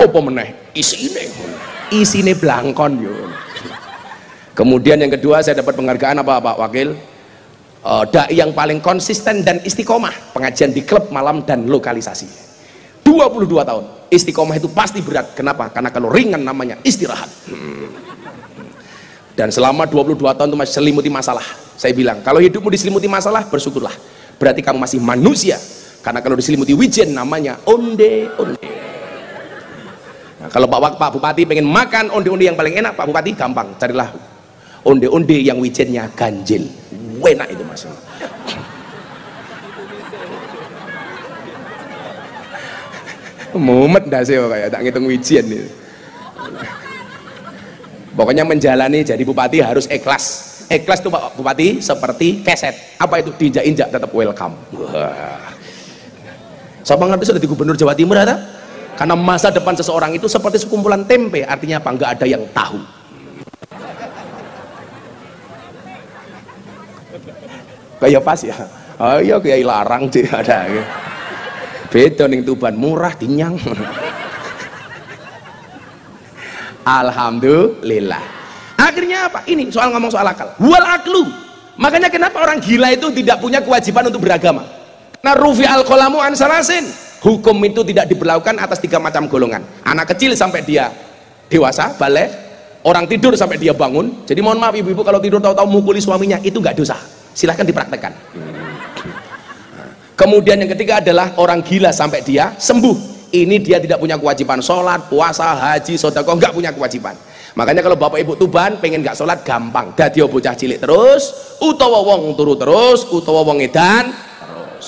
Apa meneh isine belangkon yo. Kemudian yang kedua, saya dapat penghargaan apa Pak Wakil? Dai yang paling konsisten dan istiqomah pengajian di klub malam dan lokalisasi 22 tahun. Istiqomah itu pasti berat. Kenapa? Karena kalau ringan namanya istirahat. Dan selama 22 tahun itu masih selimuti masalah. Saya bilang, kalau hidupmu diselimuti masalah, bersyukurlah, berarti kamu masih manusia. Karena kalau diselimuti wijen namanya onde-onde. Nah, kalau Pak Bupati pengen makan onde-onde yang paling enak, Pak Bupati gampang, carilah onde-onde yang wijennya ganjil. Enak itu mas. Mumet dah sih kayak tak ngitung wijen nih. Pokoknya menjalani jadi bupati harus ikhlas. Ikhlas tuh Pak Bupati seperti keset. Apa itu? Diinjak-injak tetap welcome. Wah. Siapa ngerti sudah di Gubernur Jawa Timur ada? Karena masa depan seseorang itu seperti sekumpulan tempe. Artinya apa? Nggak ada yang tahu. Kayak pas ya. Ayo kayak larang sih ada. Beda ning Tuban murah dinyang. Alhamdulillah. Akhirnya apa? Ini soal ngomong soal akal. Wal aklu. Makanya kenapa orang gila itu tidak punya kewajiban untuk beragama? Nah, rufi al qalamu an salasin. Hukum itu tidak diberlakukan atas 3 macam golongan. Anak kecil sampai dia dewasa, balik. Orang tidur sampai dia bangun. Jadi mohon maaf ibu-ibu kalau tidur tahu-tahu mukuli suaminya itu nggak dosa. Silahkan dipraktekkan. Kemudian yang ketiga adalah orang gila sampai dia sembuh. Ini dia tidak punya kewajiban sholat, puasa, haji, sedekah, nggak punya kewajiban. Makanya kalau bapak ibu Tuban pengen nggak sholat gampang. Dadi bocah cilik terus, utawa wong turu terus, utawa wong edan terus.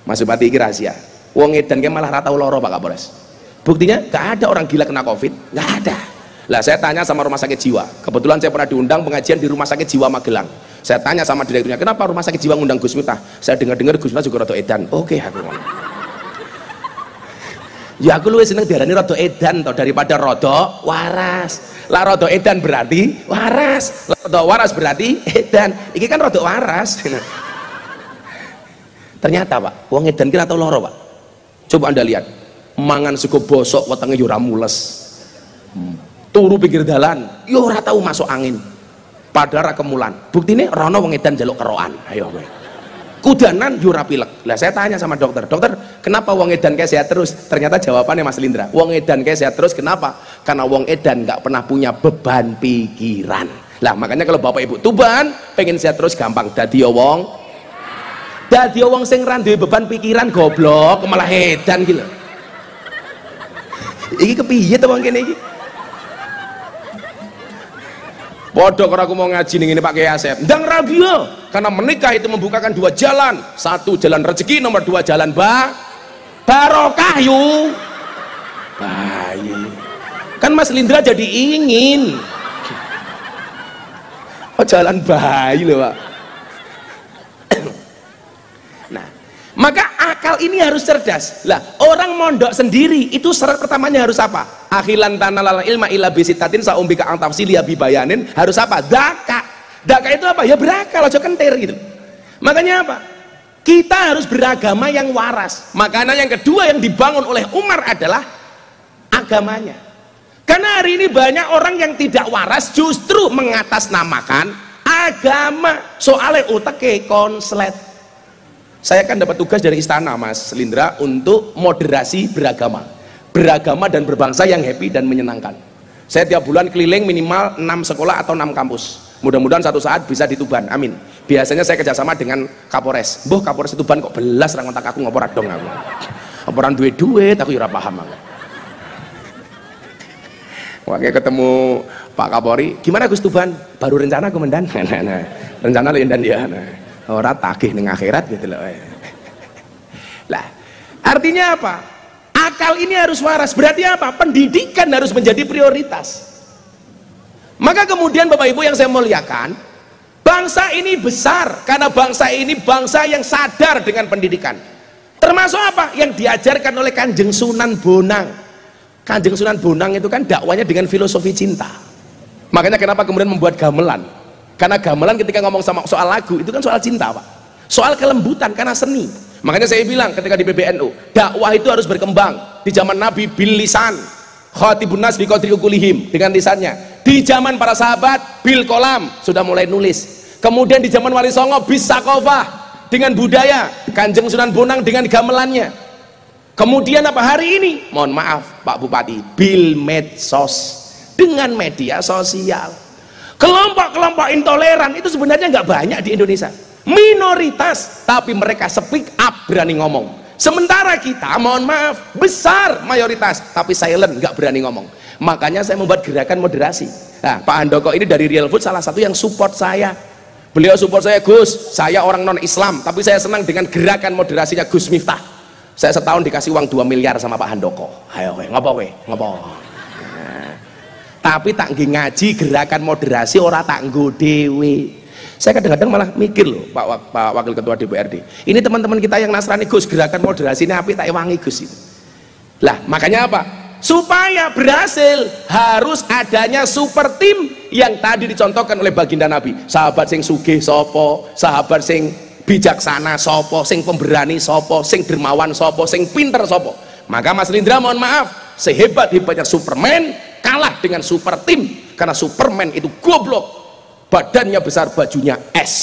Mas Bupati iki rahasia. Wong edan ke malah ratau loro Pak Kapolres. Buktinya nggak ada orang gila kena COVID, nggak ada. Lah saya tanya sama rumah sakit jiwa. Kebetulan saya pernah diundang pengajian di rumah sakit jiwa Magelang. Saya tanya sama direkturnya, kenapa rumah sakit jiwa ngundang Gus Miftah? Saya dengar-dengar Gus Miftah juga rada edan. Oke, aku ngomong. Ya aku luwih seneng diarani rada edan toh daripada rada waras. Lah rada edan berarti waras. Rada waras berarti edan. Iki kan rada waras. Ternyata Pak, wong edan ki ora tau lara, Pak. Coba Anda lihat. Mangan sego bosok wetenge yo ora mules. Turu pinggir dalan, yo ora tau masuk angin. Padahal kemulan. Buktine rono wong edan jaluk kerokan. Ayo kowe. kudanan yura pilek. Lah saya tanya sama dokter, dokter kenapa wong edan kayak sehat terus? Ternyata jawabannya Mas Lindra, wong edan kayak sehat terus kenapa? Karena wong edan nggak pernah punya beban pikiran. Lah makanya kalau bapak ibu tuban pengen sehat terus gampang, dadi wong sing ra duwe beban pikiran goblok malah edan gitu. Iki kepiye to wong kene iki? Bodoh kalau aku mau ngaji nih ini pakai Asep. Ndang radio karena menikah itu membukakan dua jalan. Satu jalan rezeki, nomor dua jalan barokah yuk. Bayi. Kan Mas Lindra jadi ingin. Oh jalan bayi loh Pak. Nah, maka akal ini harus cerdas. Lah, orang mondok sendiri itu syarat pertamanya harus apa? Akhilan tanalal ilma illa bisitatin saumbika ang tafsili bibayanin, harus apa? Daka. Daka itu apa? Ya berakal, aja kentir gitu. Makanya apa? Kita harus beragama yang waras. Makanya yang kedua yang dibangun oleh Umar adalah agamanya. Karena hari ini banyak orang yang tidak waras justru mengatasnamakan agama. Soalnya uteke konslet. Saya kan dapat tugas dari istana Mas Lindra untuk moderasi beragama dan berbangsa yang happy dan menyenangkan. Saya tiap bulan keliling minimal 6 sekolah atau 6 kampus. Mudah-mudahan satu saat bisa di Tuban, amin. Biasanya saya kerjasama dengan Kapolres. Boh Kapolres Tuban kok belas orang otak aku ngoporat dong aku. Ngoporan duit aku ora paham aku. Wakil ketemu Pak Kapolri, gimana Gus Tuban? Baru rencana komandan. Rencana lendan dia. Orang tagih ning akhirat gitu loh. Lah, artinya apa? Akal ini harus waras. Berarti apa? Pendidikan harus menjadi prioritas. Maka kemudian Bapak Ibu yang saya muliakan, bangsa ini besar karena bangsa ini bangsa yang sadar dengan pendidikan. Termasuk apa? Yang diajarkan oleh Kanjeng Sunan Bonang. Kanjeng Sunan Bonang itu kan dakwanya dengan filosofi cinta. Makanya kenapa kemudian membuat gamelan? Karena gamelan ketika ngomong sama soal lagu itu kan soal cinta Pak, soal kelembutan karena seni. Makanya saya bilang ketika di PBNU dakwah itu harus berkembang. Di zaman Nabi bil lisan, khatibun nas bi qadri uqulihim, dengan lisannya. Di zaman para sahabat bil kolam, sudah mulai nulis. Kemudian di zaman Wali Songo bis sakofah, dengan budaya. Kanjeng Sunan Bonang dengan gamelannya. Kemudian apa hari ini? Mohon maaf Pak Bupati, bil medsos, dengan media sosial. Kelompok-kelompok intoleran itu sebenarnya nggak banyak di Indonesia, minoritas, tapi mereka speak up, berani ngomong. Sementara kita, mohon maaf, besar mayoritas, tapi silent, nggak berani ngomong. Makanya saya membuat gerakan moderasi. Nah, Pak Handoko ini dari Real Food salah satu yang support saya. Beliau support saya, Gus, saya orang non-Islam, tapi saya senang dengan gerakan moderasinya Gus Miftah. Saya setahun dikasih uang 2 miliar sama Pak Handoko. Ayo, ngopo. Tapi tak ngaji gerakan moderasi ora tak nggo dhewe. Saya kadang-kadang malah mikir loh Pak Wakil Ketua DPRD, ini teman-teman kita yang Nasrani, Gus gerakan moderasi ini apik tak ewangi Gus itu. Lah makanya apa? Supaya berhasil harus adanya super tim yang tadi dicontohkan oleh baginda Nabi. Sahabat sing sugih sopo, sahabat sing bijaksana sopo, sing pemberani sopo, sing dermawan sopo, sing pinter sopo. Maka Mas Lindra mohon maaf, sehebat-hebatnya Superman kalah dengan super tim, karena Superman itu goblok, badannya besar, bajunya es.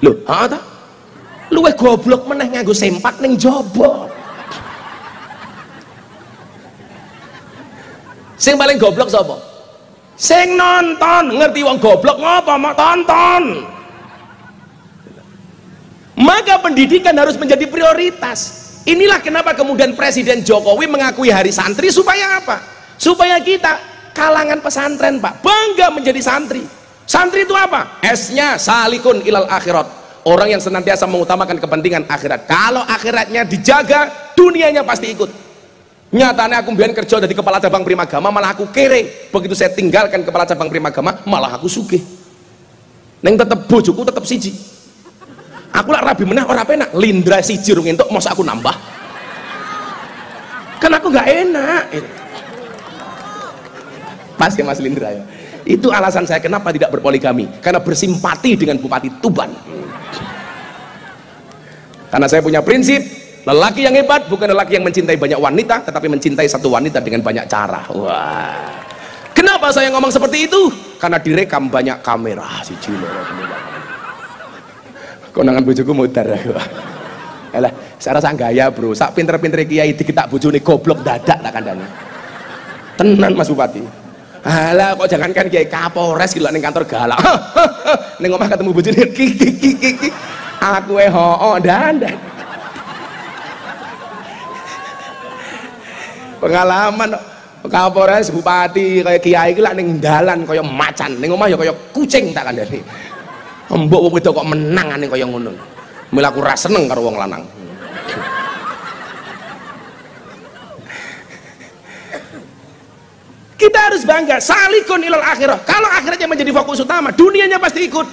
Loh, apa? Luwih goblok meneh nganggo sempak ning jaba. Sing paling goblok sapa? Sing nonton. Ngerti wong goblok ngopo mau tonton. Maka pendidikan harus menjadi prioritas. Inilah kenapa kemudian Presiden Jokowi mengakui Hari Santri, supaya apa? Supaya kita kalangan pesantren Pak bangga menjadi santri. Santri itu apa? S-nya salikun ilal akhirat, orang yang senantiasa mengutamakan kepentingan akhirat. Kalau akhiratnya dijaga, dunianya pasti ikut. Nyatanya aku biar kerja dari kepala cabang Primagama malah aku kere. Begitu saya tinggalkan kepala cabang Primagama malah aku sugih. Neng tetep bojoku tetep siji. Aku lah rabi meneh ora penak, Lindra siji rung entuk masa aku nambah. Kan aku nggak enak. Pas ya Mas Lindra ya. Itu alasan saya kenapa tidak berpoligami, karena bersimpati dengan Bupati Tuban. Karena saya punya prinsip, lelaki yang hebat bukan lelaki yang mencintai banyak wanita, tetapi mencintai satu wanita dengan banyak cara. Wah. Kenapa saya ngomong seperti itu? Karena direkam banyak kamera. Siji loro konangan bojoku mudar aku. Alah, saya rasa gaya bro, sak pinter-pinter kiai dikitak bojone goblok dadak tak kandhane. Tenan Mas Bupati. Alah kok jangankan kiai Kapolres gitu ning kantor galak. Ning omah ketemu bojone ki. Aku hoo dandan. Pengalaman Kapolres, bupati, kayak kiai iki lak ning dalan kaya macan, ning omah ya kaya kucing tak kandhani. Mbok wong wedok kok menangane kaya ngono. Mula aku ra seneng karo wong lanang. Kita harus bangga, salikun ilal akhirah. Kalau akhiratnya menjadi fokus utama, dunianya pasti ikut.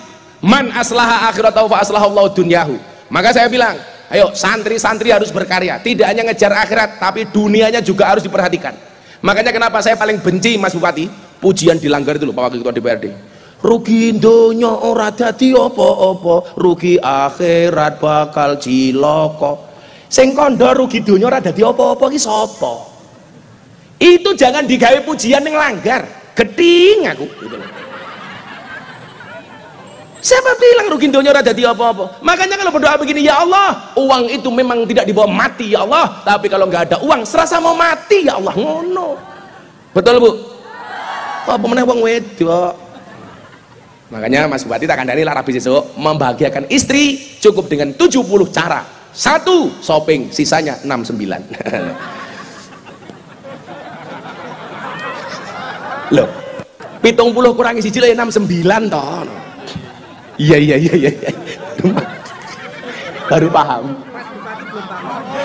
Man aslaha akhiratahu fa aslahallahu dunyahu. Maka saya bilang, ayo santri-santri harus berkarya, tidak hanya ngejar akhirat tapi dunianya juga harus diperhatikan. Makanya kenapa saya paling benci Mas Bupati pujian dilanggar itu loh Pak Wakil Ketua DPRD. Rugi donya ora dadi apa-apa, rugi akhirat bakal cilaka. Sing kandha rugi donya ora dadi apa-apa ki sapa? Itu jangan digawe pujian yang langgar, geting aku gitu loh. Siapa bilang rugi donya ora dadi apa-apa? Makanya kalau berdoa begini, ya Allah, uang itu memang tidak dibawa mati ya Allah, tapi kalau nggak ada uang serasa mau mati ya Allah, ngono. Betul Bu? Apa meneh wong wedok? Makanya Mas Bupati tak kandhani lara besok membahagiakan istri cukup dengan 70 cara. 1 shopping, sisanya 69. Loh, 70 kurangi 1 ya 69 toh. Iya. Baru paham.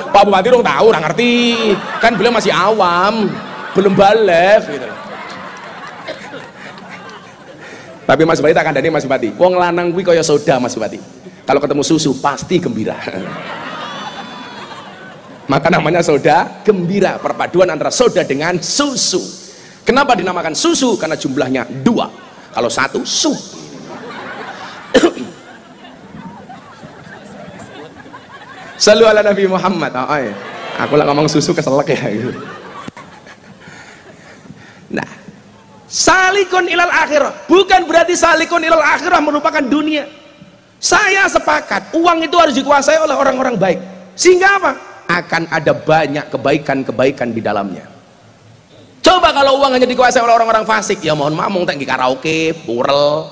Pak Bupati dong tahu, orang ngerti. Kan beliau masih awam, belum balik gitu. Tapi Mas Bupati tak kandhani Mas Bupati. Wong lanang kuwi kaya soda Mas Bupati. Kalau ketemu susu pasti gembira. Maka namanya soda gembira, perpaduan antara soda dengan susu. Kenapa dinamakan susu? Karena jumlahnya 2. Kalau 1 su. Shallu ala Nabi Muhammad. Aku lah ngomong susu keselak ya. Nah, salikun ilal akhirah bukan berarti salikun ilal akhirah merupakan dunia. Saya sepakat uang itu harus dikuasai oleh orang-orang baik, sehingga apa? Akan ada banyak kebaikan-kebaikan di dalamnya. Coba kalau uang hanya dikuasai oleh orang-orang fasik, ya mohon maaf, tak di karaoke, purel,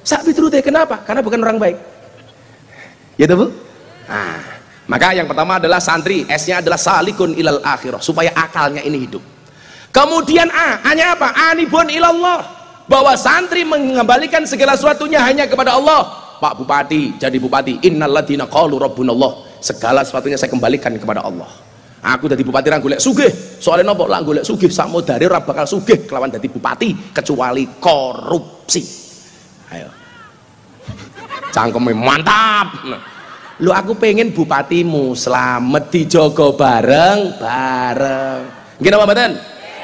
sapi terus. Kenapa? Karena bukan orang baik. Ya tuh Bu? Nah, maka yang pertama adalah santri, S-nya adalah salikun ilal akhirah, supaya akalnya ini hidup. Kemudian A-nya apa? Anibun ilallah, bahwa santri mengembalikan segala sesuatunya hanya kepada Allah. Pak Bupati jadi bupati, innalladzina qalu rabbunallah, segala sesuatunya saya kembalikan kepada Allah. Aku jadi bupati ra golek sugih, soalnya nopo lah golek sugih sakmo dari ora bakal sugih kelawan jadi bupati kecuali korupsi. Ayo, cangkeme mantap. Lu aku pengen bupatimu selamat dijogo bareng. Nggih napa mboten?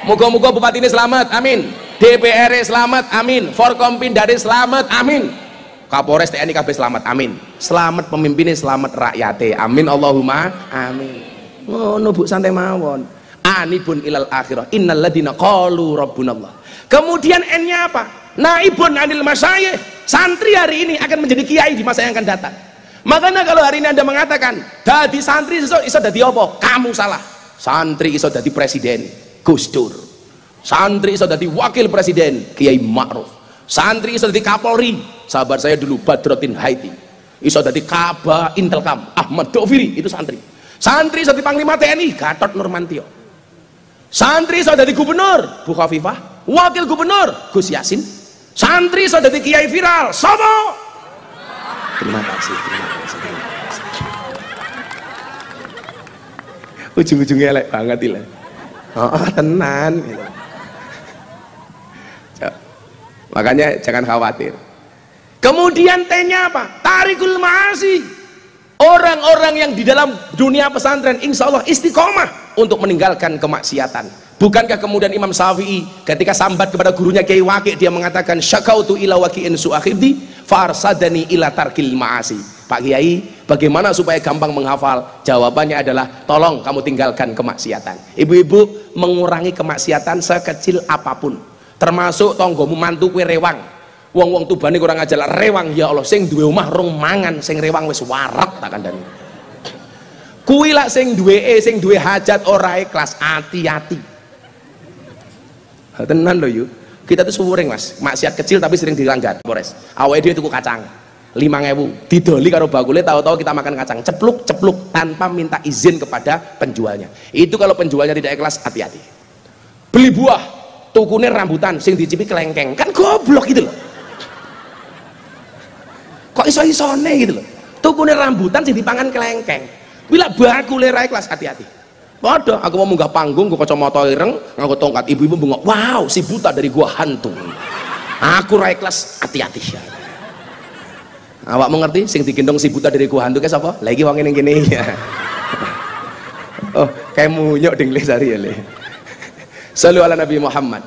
Muga-muga bupati ini selamat, amin. DPR selamat, amin. Forkompindari selamat, amin. Kapolres TNI KB selamat, amin. Selamat pemimpinnya, selamat rakyatnya, amin. Allahumma amin. Ngono Bu, santai mawon. Anibun ilal akhirah, innalladzina qalu rabbunallah. Kemudian N-nya apa? Naibun anil masyayikh. Santri hari ini akan menjadi kiai di masa yang akan datang. Makanya kalau hari ini Anda mengatakan dadi santri iso dadi apa? Kamu salah. Santri iso dadi presiden, Gus Dur. Santri iso dadi wakil presiden, Kiai Ma'ruf. Santri iso dadi Kapolri, sahabat saya dulu Badrotin Haiti. Iso dadi Kaba Intelkam, Ahmad Doviri, itu santri. Santri iso dadi Panglima TNI, Gatot Nurmantio. Santri iso dadi gubernur, Bu Khafifah. Wakil gubernur, Gus Yasin. Santri iso dadi kiai viral, sopo? Terima kasih. Ujung-ujungnya elek banget ini. Tenan gitu. Makanya jangan khawatir. Kemudian T-nya apa? Tarikul ma'asi. Orang-orang yang di dalam dunia pesantren insya Allah istiqomah untuk meninggalkan kemaksiatan. Bukankah kemudian Imam Syafi'i ketika sambat kepada gurunya Kiai Waqi, dia mengatakan syakautu ila waqi'in su'akhibdi farsadani ila tarkil ma'asi. Pak Kiai, bagaimana supaya gampang menghafal? Jawabannya adalah tolong kamu tinggalkan kemaksiatan. Ibu-ibu, mengurangi kemaksiatan sekecil apapun, termasuk tonggomu mantu kue rewang. Wong-wong Tuban kurang ajar rewang ya Allah, sing duwe omah rong mangan, sing rewang wis warak tak kandhani. Kuwi lak sing duwe hajat ora ikhlas, hati-hati. Tenan lho yuk. Kita tuh suwuring Mas, maksiat kecil tapi sering dilanggar. Polres. Awake dhewe tuku kacang 5.000, didoli karo bakule, tahu-tahu kita makan kacang cepluk tanpa minta izin kepada penjualnya. Itu kalau penjualnya tidak ikhlas, hati-hati. Beli buah, tukune rambutan, sing dicipi kelengkeng, kan goblok gitu loh. Kok iso-isone gitu loh. Tukune rambutan sing dipangan kelengkeng. Bila bakule ra ikhlas, hati-hati. Waduh, aku mau munggah panggung, gua kacamata ireng, nganggo tongkat, ibu-ibu bengok, wow, si buta dari gua hantu. Aku ra ikhlas, hati-hati. Awak mengerti sing digendong si buta dari gua hantu ke sapa? Lagi wong ngene kene ya. Oh, kayak munyok ding le sari ya le. Shallu ala Nabi Muhammad.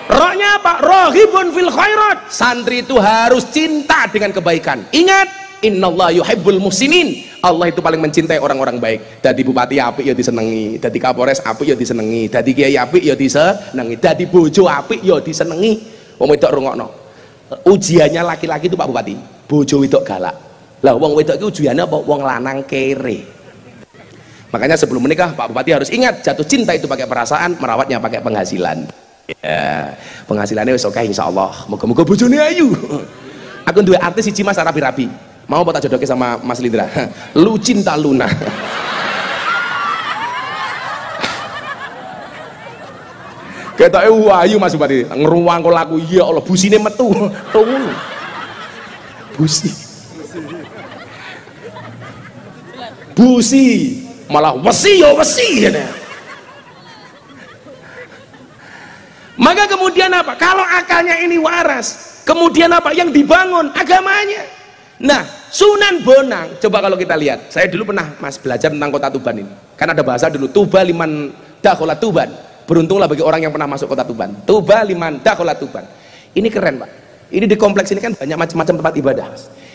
Rohnya apa? Rohibun fil khairat. Santri itu harus cinta dengan kebaikan. Ingat, innallaha yuhibbul muhsinin. Allah itu paling mencintai orang-orang baik. Dadi bupati apik ya disenengi, dadi kapolres apik ya disenengi, dadi kiai apik ya disenengi, dadi bojo apik ya disenengi. Wong wedok rungokno. Ujiannya laki-laki itu Pak Bupati, bojo wedok galak. Lah wong wedok itu ujiannya apa? Wong lanang kere. Makanya sebelum menikah Pak Bupati harus ingat, jatuh cinta itu pakai perasaan, merawatnya pakai penghasilan. Ya, penghasilannya wis oke insyaallah. Moga-moga bojone ayu. Aku duwe artis siji Mas rapi-rapi. Mau tak jodoke sama Mas Lindra. Lu cinta Luna. Ketoke ayu Mas Bupati, ngruwang kok laku ya Allah, busine metu. Tunggu. Busi. Busi, malah wesi ya wesi. Maka kemudian apa? Kalau akalnya ini waras, kemudian apa? Yang dibangun agamanya. Nah, Sunan Bonang, coba kalau kita lihat, saya dulu pernah Mas belajar tentang kota Tuban ini. Kan ada bahasa dulu, Tuba liman dakhala Tuban. Beruntunglah bagi orang yang pernah masuk kota Tuban. Tuba liman dakhala Tuban. Ini keren Pak. Ini di kompleks ini kan banyak macam-macam tempat ibadah.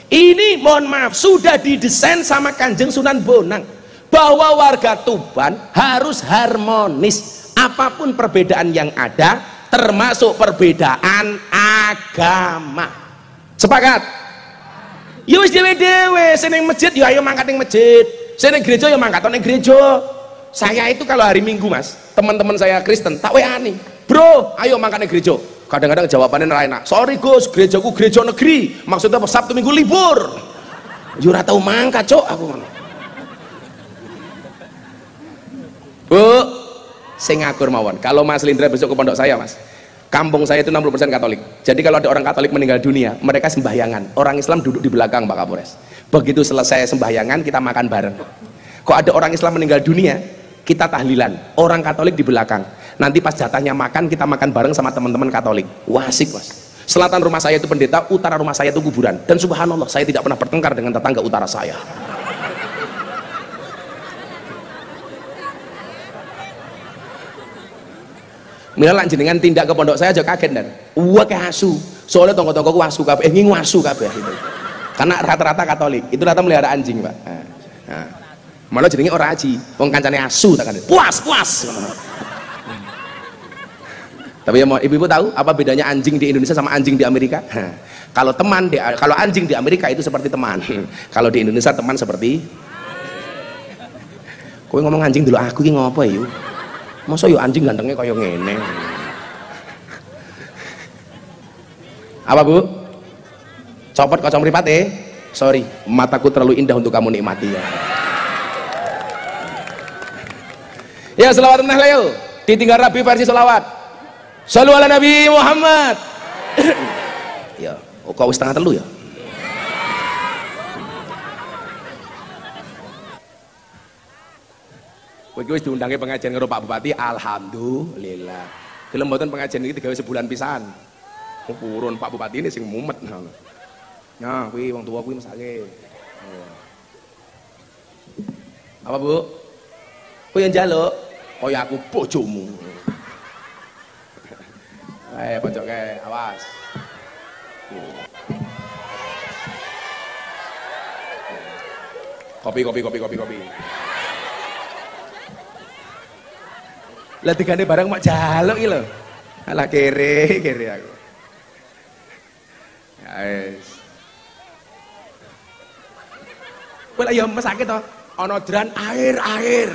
Ini mohon maaf sudah didesain sama Kanjeng Sunan Bonang bahwa warga Tuban harus harmonis. Apapun perbedaan yang ada, termasuk perbedaan agama. Sepakat? Ya wis dhewe-dhewe, seneng masjid ya ayo mangkat ning masjid. Seneng gereja ya mangkat ning gereja. Saya itu kalau hari Minggu Mas, teman-teman saya Kristen tak WA-ni. Bro, ayo mangkat ning gereja. Kadang-kadang jawabannya ora enak. Sorry Gus, gerejaku gereja negeri. Maksudnya Sabtu Minggu libur. Yo ora tau mangkat, Cok, aku ngono. Bu, sing ngakur mawon. Kalau Mas Lindra besok ke pondok saya, Mas. Kampung saya itu 60% Katolik. Jadi kalau ada orang Katolik meninggal dunia, mereka sembahyangan. Orang Islam duduk di belakang Pak Kapolres. Begitu selesai sembahyangan, kita makan bareng. Kok ada orang Islam meninggal dunia, kita tahlilan. Orang Katolik di belakang. Nanti pas jatahnya makan, kita makan bareng sama teman-teman Katolik. Wah, asik Mas. Selatan rumah saya itu pendeta, utara rumah saya itu kuburan. Dan subhanallah, saya tidak pernah bertengkar dengan tetangga utara saya. Mila lan jenengan tindak ke pondok saya aja kaget dan wah kayak asu. Soalnya tonggo-tonggo asu kabeh, ingin asu kabeh gitu. Karena rata-rata Katolik, itu rata melihara anjing, Pak. Nah. Malah jenenge ora aji, wong kancane asu tak kan. Puas. Tapi ya mau ibu-ibu tahu apa bedanya anjing di Indonesia sama anjing di Amerika? Kalau kalau anjing di Amerika itu seperti teman. Kalau di Indonesia teman seperti kowe ngomong anjing dulu aku ki ngopo ya? Masa yo anjing gantengnya kaya ngene. Apa Bu? Copot kocok mripate? Sorry, mataku terlalu indah untuk kamu nikmati ya. Ya selawat meneh yuk. Ditinggal Rabi versi selawat. Shallu ala Nabi Muhammad. Ya, kok wis setengah telu ya? Kowe wis diundangi pengajian karo Pak Bupati, alhamdulillah. Gelem mboten pengajian iki digawe sebulan pisan. Purun Pak Bupati ini sing mumet. Nah, kuwi wong tuwa kuwi mesake. Apa Bu? Kowe yang njaluk, kaya aku bojomu. Pojok kae, awas. Kopi. Lah digane barang mak jaluk iki lho. Alah kere aku. Kowe lek ya mesake to, ana dran air.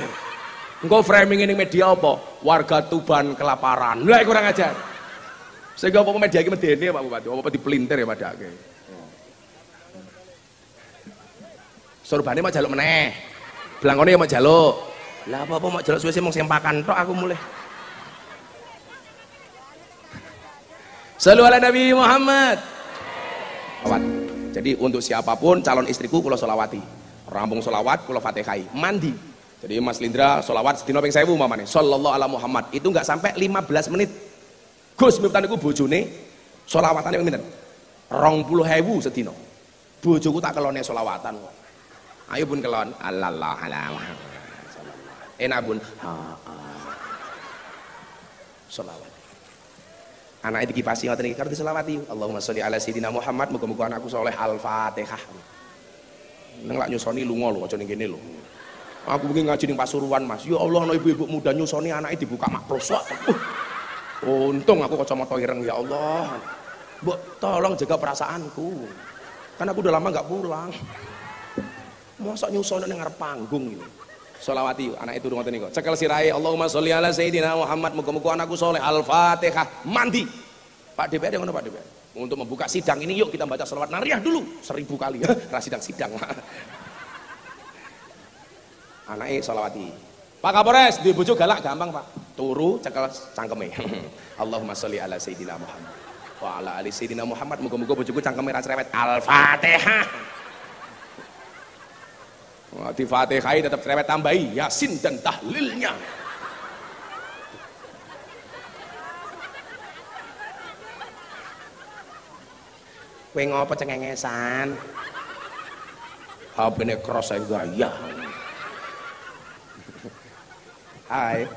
Engko framing ning media apa? Warga Tuban kelaparan. Lah kurang ajar. Sehingga apa media iki medene Pak Bupati, apa dipelintir ya padake. Sorbane mau jaluk meneh. Blangkone ya mau jaluk. Lah apa mau jaluk suwe-suwe mung sempakan tok aku mulih. Shallu ala Nabi Muhammad. Jadi untuk siapapun calon istriku kula sholawati. Rampung sholawat kula Fatihai. Mandi. Jadi Mas Lindra sholawat sedina ping 1000 umpamane. Sallallahu ala Muhammad. Itu enggak sampai 15 menit. Gus miftah niku bojone sholawatane pinten? 20.000 sedina. Bojoku tak kelone sholawatan kok. Ayo pun kelon. Allah ala Muhammad. Enak pun. Sholawat. Anak itu kipasi ngoten iki kartu selawati. Allahumma sholli ala sayidina Muhammad, muga-muga anakku soleh Al-Fatihah. Neng lak nyusoni lunga lho aja ning kene lho. Aku wingi ngaji ning Pasuruan, Mas. Ya Allah ana ibu-ibu muda nyusoni anake dibuka makprosok. Untung aku kacamata ireng ya Allah. Mbok tolong jaga perasaanku. Kan aku udah lama enggak pulang. Mosok nyusoni ning ngarep panggung iki. Sholawati anak itu ngoten niku. Cekel sirahe Allahumma sholli ala sayidina Muhammad, muga-muga anakku soleh Al-Fatihah. Mandi. Pak DPR ngono Pak DPR. Untuk membuka sidang ini yuk kita baca sholawat nariyah dulu 1000 kali ya. Sidang. Anake sholawati. Pak Kapolres di bojo galak gampang Pak. Turu cekel cangkeme. Allahumma sholli ala sayidina Muhammad wa ala ali sayidina Muhammad, muga-muga bojoku cangkeme ra cerewet. Al-Fatihah. Di Fatihah tetap cerewet, tambahi Yasin dan tahlilnya. Kowe ngopo cengengesan? HP-ne cross ae gaya. Hai.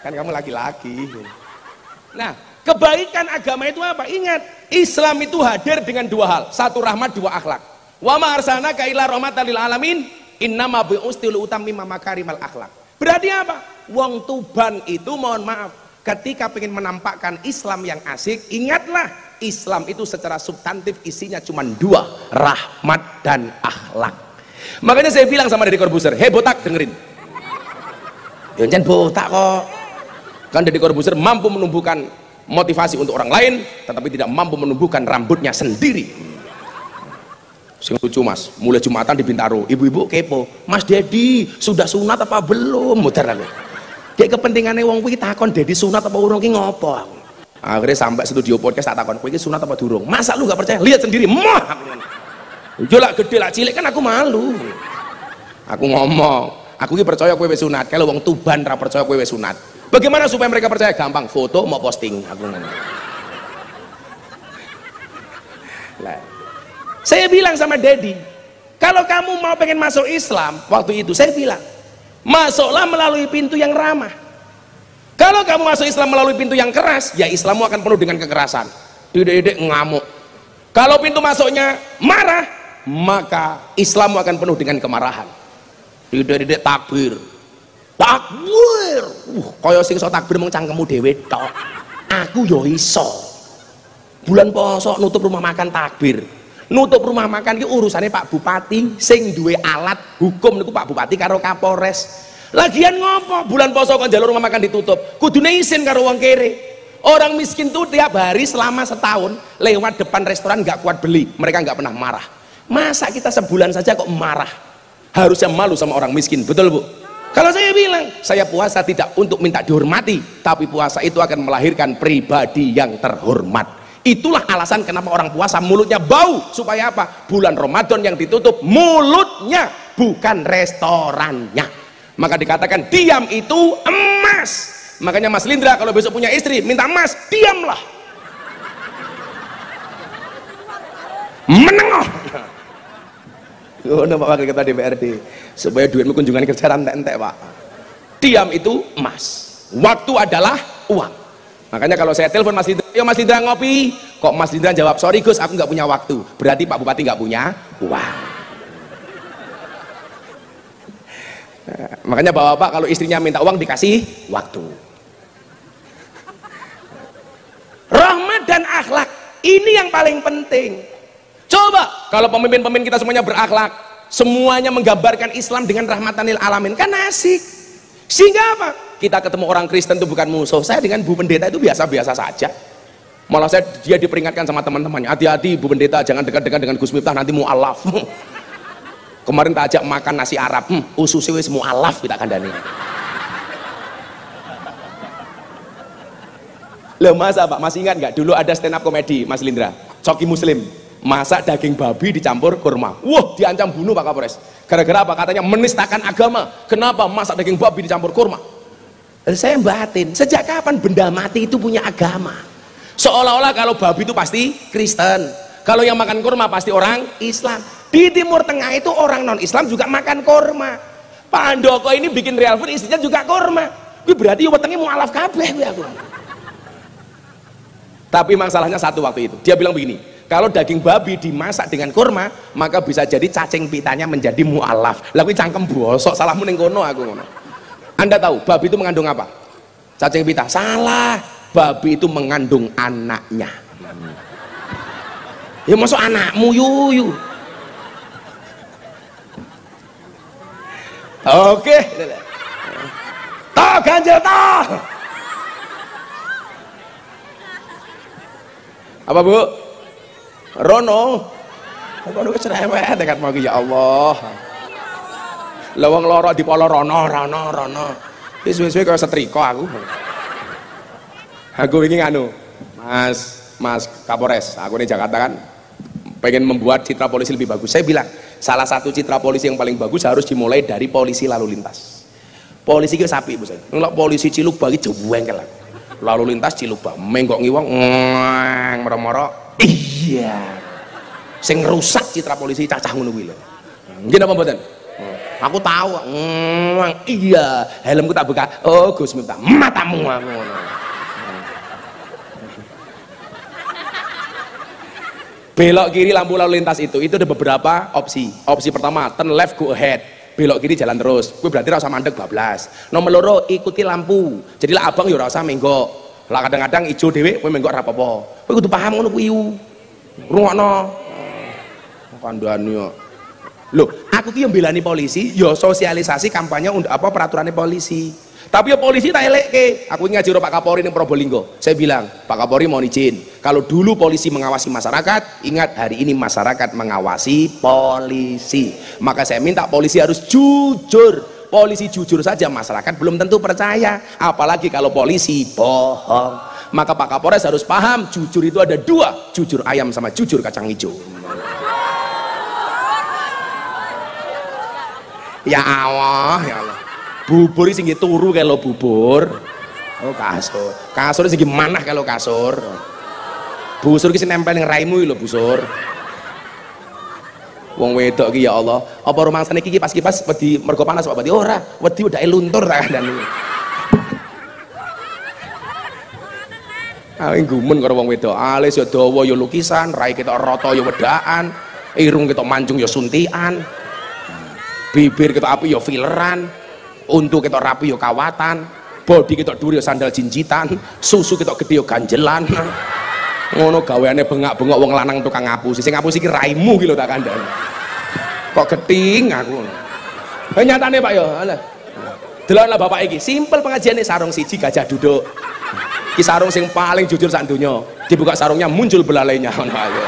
Kan kamu laki-laki. Nah, kebaikan agama itu apa? Ingat, Islam itu hadir dengan 2 hal. 1 rahmat, 2 akhlak. Wa ma arsalnaka illa rahmatan lil alamin, innama bu'ustu li utammima makarimal akhlak. Berarti apa? Wong Tuban itu mohon maaf, ketika ingin menampakkan Islam yang asik, ingatlah Islam itu secara substantif isinya cuma 2, rahmat dan akhlak. Makanya saya bilang sama Deddy Corbuzier, "Hei botak, dengerin." Jangan botak kok. Kan Deddy Corbuzier mampu menumbuhkan motivasi untuk orang lain, tetapi tidak mampu menumbuhkan rambutnya sendiri. Sing lucu Mas, mulai Jumatan di Bintaro, ibu-ibu kepo, Mas Deddy sudah sunat apa belum? Muter lagi. Kayak kepentingannya wong kuwi takon Deddy sunat apa urung ki ngopo? Akhirnya sampai studio podcast tak takon, kowe iki sunat apa durung? Masa lu gak percaya? Lihat sendiri. Mah. Yo lak gede lak cilik kan aku malu. Aku ngomong, aku ki percaya kowe wis sunat. Kalau wong Tuban ra percaya kowe wis sunat. Bagaimana supaya mereka percaya? Gampang, foto mau posting. Aku ngomong. Lah, saya bilang sama Dedi, kalau kamu mau pengen masuk Islam, waktu itu saya bilang, masuklah melalui pintu yang ramah. Kalau kamu masuk Islam melalui pintu yang keras, ya Islammu akan penuh dengan kekerasan. Dedek ngamuk. Kalau pintu masuknya marah, maka Islammu akan penuh dengan kemarahan. Dedek takbir. Takbir. Kaya sing iso takbir mung cangkemmu dhewe tok. Aku yo iso. Bulan poso nutup rumah makan takbir. Nutup rumah makan ki urusane Pak Bupati, sing duwe alat hukum niku Pak Bupati karo Kapolres. Lagian ngopo bulan poso kok njaluk rumah makan ditutup? Kudune izin karo wong kere. Orang miskin tuh tiap hari selama setahun lewat depan restoran nggak kuat beli, mereka nggak pernah marah. Masa kita sebulan saja kok marah? Harusnya malu sama orang miskin, betul Bu? Kalau saya bilang, saya puasa tidak untuk minta dihormati, tapi puasa itu akan melahirkan pribadi yang terhormat. Itulah alasan kenapa orang puasa mulutnya bau. Supaya apa? Bulan Ramadan yang ditutup mulutnya, bukan restorannya. Maka dikatakan diam itu emas. Makanya Mas Lindra kalau besok punya istri minta emas, diamlah. Menengok. Ngono Pak Wakil Ketua DPRD, supaya duitmu kunjungan kerja entek-entek Pak. Diam itu emas, waktu adalah uang. Makanya kalau saya telepon Mas Lindra, yo Mas Lindra ngopi, kok Mas Lindra jawab, sorry Gus aku nggak punya waktu, berarti Pak Bupati nggak punya uang. Nah, makanya bapak-bapak kalau istrinya minta uang dikasih waktu. Rahmat dan akhlak. Ini yang paling penting. Coba kalau pemimpin-pemimpin kita semuanya berakhlak, semuanya menggambarkan Islam dengan rahmatan lil alamin, kan asik. Sehingga apa? Kita ketemu orang Kristen itu bukan musuh. Saya dengan Bu Pendeta itu biasa-biasa saja. Malah dia diperingatkan sama teman-temannya, hati-hati Bu Pendeta, jangan dekat-dekat dengan Gus Miftah, nanti mu'alaf. Kemarin tak ajak makan nasi Arab, ususnya wis mu'alaf kita kandani. Loh masa Pak, masih ingat nggak? Dulu ada stand up komedi Mas Lindra, Coki Muslim, masak daging babi dicampur kurma. Wah, diancam bunuh Pak Kapolres. Gara-gara apa? Katanya menistakan agama. Kenapa masak daging babi dicampur kurma? Saya batin, sejak kapan benda mati itu punya agama? Seolah-olah kalau babi itu pasti Kristen, kalau yang makan kurma pasti orang Islam. Di Timur Tengah itu orang non Islam juga makan kurma. Pak Handoko ini bikin real food, istrinya juga kurma. Gue berarti wetenge mualaf kabeh gue aku. Tapi masalahnya satu waktu itu, dia bilang begini, kalau daging babi dimasak dengan kurma, maka bisa jadi cacing pitanya menjadi mualaf. Lah kuwi cangkem bosok, salahmu ning kono aku ngono. Anda tahu babi itu mengandung apa? Cacing pita. Salah. Babi itu mengandung anaknya. Ya masuk anakmu yuyu. Oke. Toh ganjil toh. Apa Bu? Rono. Rono cerewet dekat mau ya Allah. Lawang loro di polo rono. Wis-wis kaya setrika aku. Aku ingin Mas Kapolres, aku di Jakarta kan pengen membuat citra polisi lebih bagus. Saya bilang salah satu citra polisi yang paling bagus harus dimulai dari polisi lalu lintas. Polisi itu sapi Bu saya. Ngelak polisi Ciluk bagi jewengkel. Lalu lintas Ciluk bang, menggok ngiwang, moro-moro. Iya. Sing rusak citra polisi cacah ngono kuwi lho. Nggih napa mboten? Aku tahu. Iya, helmku tak buka. Oh, Gus Miftah, matamu aku ngono. Belok kiri lampu lalu lintas itu ada beberapa opsi. Opsi pertama, turn left go ahead, belok kiri jalan terus. Gue berarti rasa mandek bablas. Nomor loro, ikuti lampu. Jadi lah abang ya rasa menggok. Lah kadang-kadang ijo dewe, gue menggok rapopo. Gue kudu paham ngono kuwi. Rungokno. Kandhane yo. Loh, aku ki yang belani polisi, yo sosialisasi kampanye untuk apa peraturannya polisi. Tapi ya polisi tak elekke. Aku ngaji karo Pak Kapolri ning Probolinggo. Saya bilang, Pak Kapolri mohon izin. Kalau dulu polisi mengawasi masyarakat, ingat hari ini masyarakat mengawasi polisi. Maka saya minta polisi harus jujur. Polisi jujur saja masyarakat belum tentu percaya. Apalagi kalau polisi bohong. Maka Pak Kapolres harus paham, jujur itu ada dua, jujur ayam sama jujur kacang hijau. Ya Allah, ya Allah. Bubur sing turu kalau bubur. Oh kasur. Kasur sing manah kalau kasur. Busur ki sing nempel ning raimu lho busur. Wong wedok ki ya Allah, apa rumangsane iki kipas-kipas wedi mergo panas apa wedi ora? Wedi wedake luntur ta kandhane. Awe gumun karo wong wedok, alis ya dawa ya lukisan, rai ketok rata ya wedakan, irung ketok mancung ya suntikan. Bibir ketok apik ya filleran. Untuk kita rapi yo kawatan, body kita duri yo sandal jinjitan, susu kita gede yo ganjelan. Ngono gaweane bengak-bengok wong lanang tukang ngapusi. Sing ngapusi ki raimu ki lho tak kandhani. Kok geting aku. Nyatane Pak yo, alah. Deloklah bapak iki, simpel pengajiane sarung siji gajah duduk. Ki sarung sing paling jujur sak donya. Dibuka sarungnya muncul belalainya ngono ayo.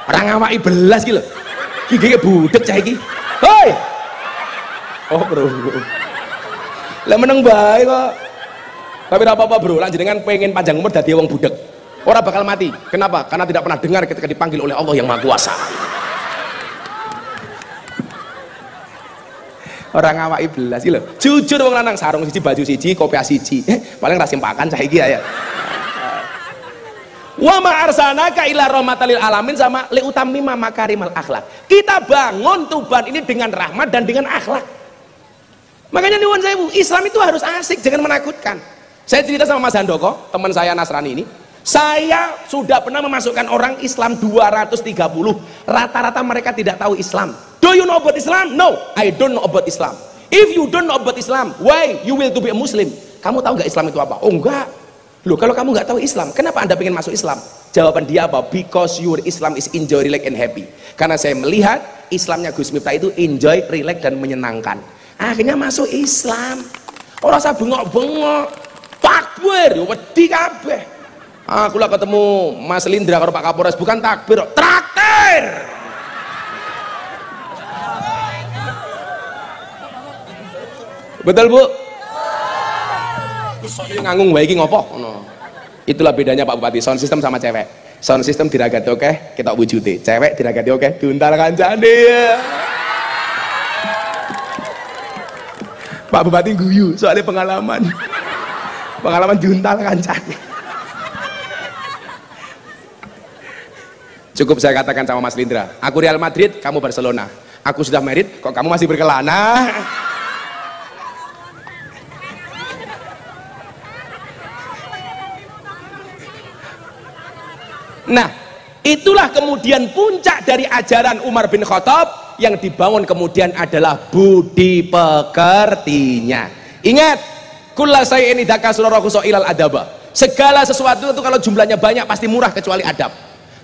Ora ngawaki belas ki lho. Ki budek cah iki. Hoi. Oh bro, lah meneng bae kok. Tapi tidak apa-apa bro, lanjut dengan pengen panjang umur dadi wong budek. Orang bakal mati. Kenapa? Karena tidak pernah dengar ketika dipanggil oleh Allah yang Maha Kuasa. Orang ngawaki belas iki lho. Jujur wong lanang sarung siji, baju siji, kopiah siji. Paling ra simpakan cah iki ya. Wa ma arsalnaka illa rahmatan lil alamin sama li utammima makarimal akhlak. Kita bangun Tuban ini dengan rahmat dan dengan akhlak. Makanya nyuwun sewu, Islam itu harus asik, jangan menakutkan. Saya cerita sama Mas Handoko, teman saya Nasrani ini. Saya sudah pernah memasukkan orang Islam 230. Rata-rata mereka tidak tahu Islam. Do you know about Islam? No, I don't know about Islam. If you don't know about Islam, why you will to be a Muslim? Kamu tahu nggak Islam itu apa? Oh enggak. Loh, kalau kamu nggak tahu Islam, kenapa Anda pengen masuk Islam? Jawaban dia apa? Because your Islam is enjoy, relax, and happy. Karena saya melihat Islamnya Gus Miftah itu enjoy, relax, dan menyenangkan. Akhirnya masuk Islam. Orang saya bengok-bengok, takbir, wedi kabeh. Aku lah ketemu Mas Lindra karo Pak Kapolres, bukan takbir, traktir. Betul Bu? Soalnya nganggung wae iki ngopo ngono. Itulah bedanya Pak Bupati, sound system sama cewek. Sound system diragati oke, kita wujudi. Cewek diragati oke, diuntal kancane. Pak Bupati guyu soalnya pengalaman. Pengalaman diuntal kancane. Cukup saya katakan sama Mas Lindra, aku Real Madrid, kamu Barcelona. Aku sudah married, kok kamu masih berkelana? Nah, itulah kemudian puncak dari ajaran Umar bin Khattab yang dibangun kemudian adalah budi pekertinya. Ingat, kulla shay'in idza kasura rakhasa ilal adaba. Segala sesuatu itu kalau jumlahnya banyak pasti murah kecuali adab.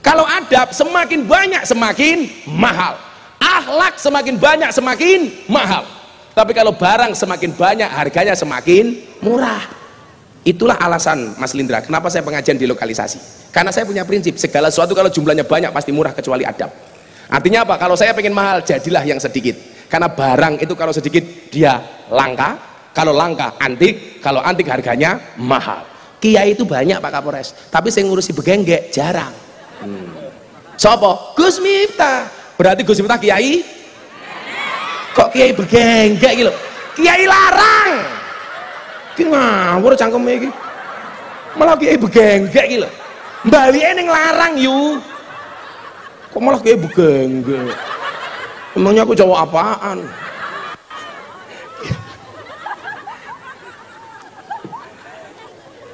Kalau adab semakin banyak semakin mahal. Akhlak semakin banyak semakin mahal. Tapi kalau barang semakin banyak harganya semakin murah. Itulah alasan Mas Lindra kenapa saya pengajian di lokalisasi. Karena saya punya prinsip segala sesuatu kalau jumlahnya banyak pasti murah kecuali adab. Artinya apa? Kalau saya pengen mahal jadilah yang sedikit. Karena barang itu kalau sedikit dia langka, kalau langka antik, kalau antik harganya mahal. Kiai itu banyak Pak Kapolres, tapi saya ngurusi begenggek jarang. Sopo? Gus Miftah. Berarti Gus Miftah kiai? Kok kiai begenggek gitu? Kiai larang. Ki ngawur cangkeme iki. Malah kiai begenggek iki lho. Balike ning larang yu. Kok malah kiai begenggek. Emangnya aku cowok apaan?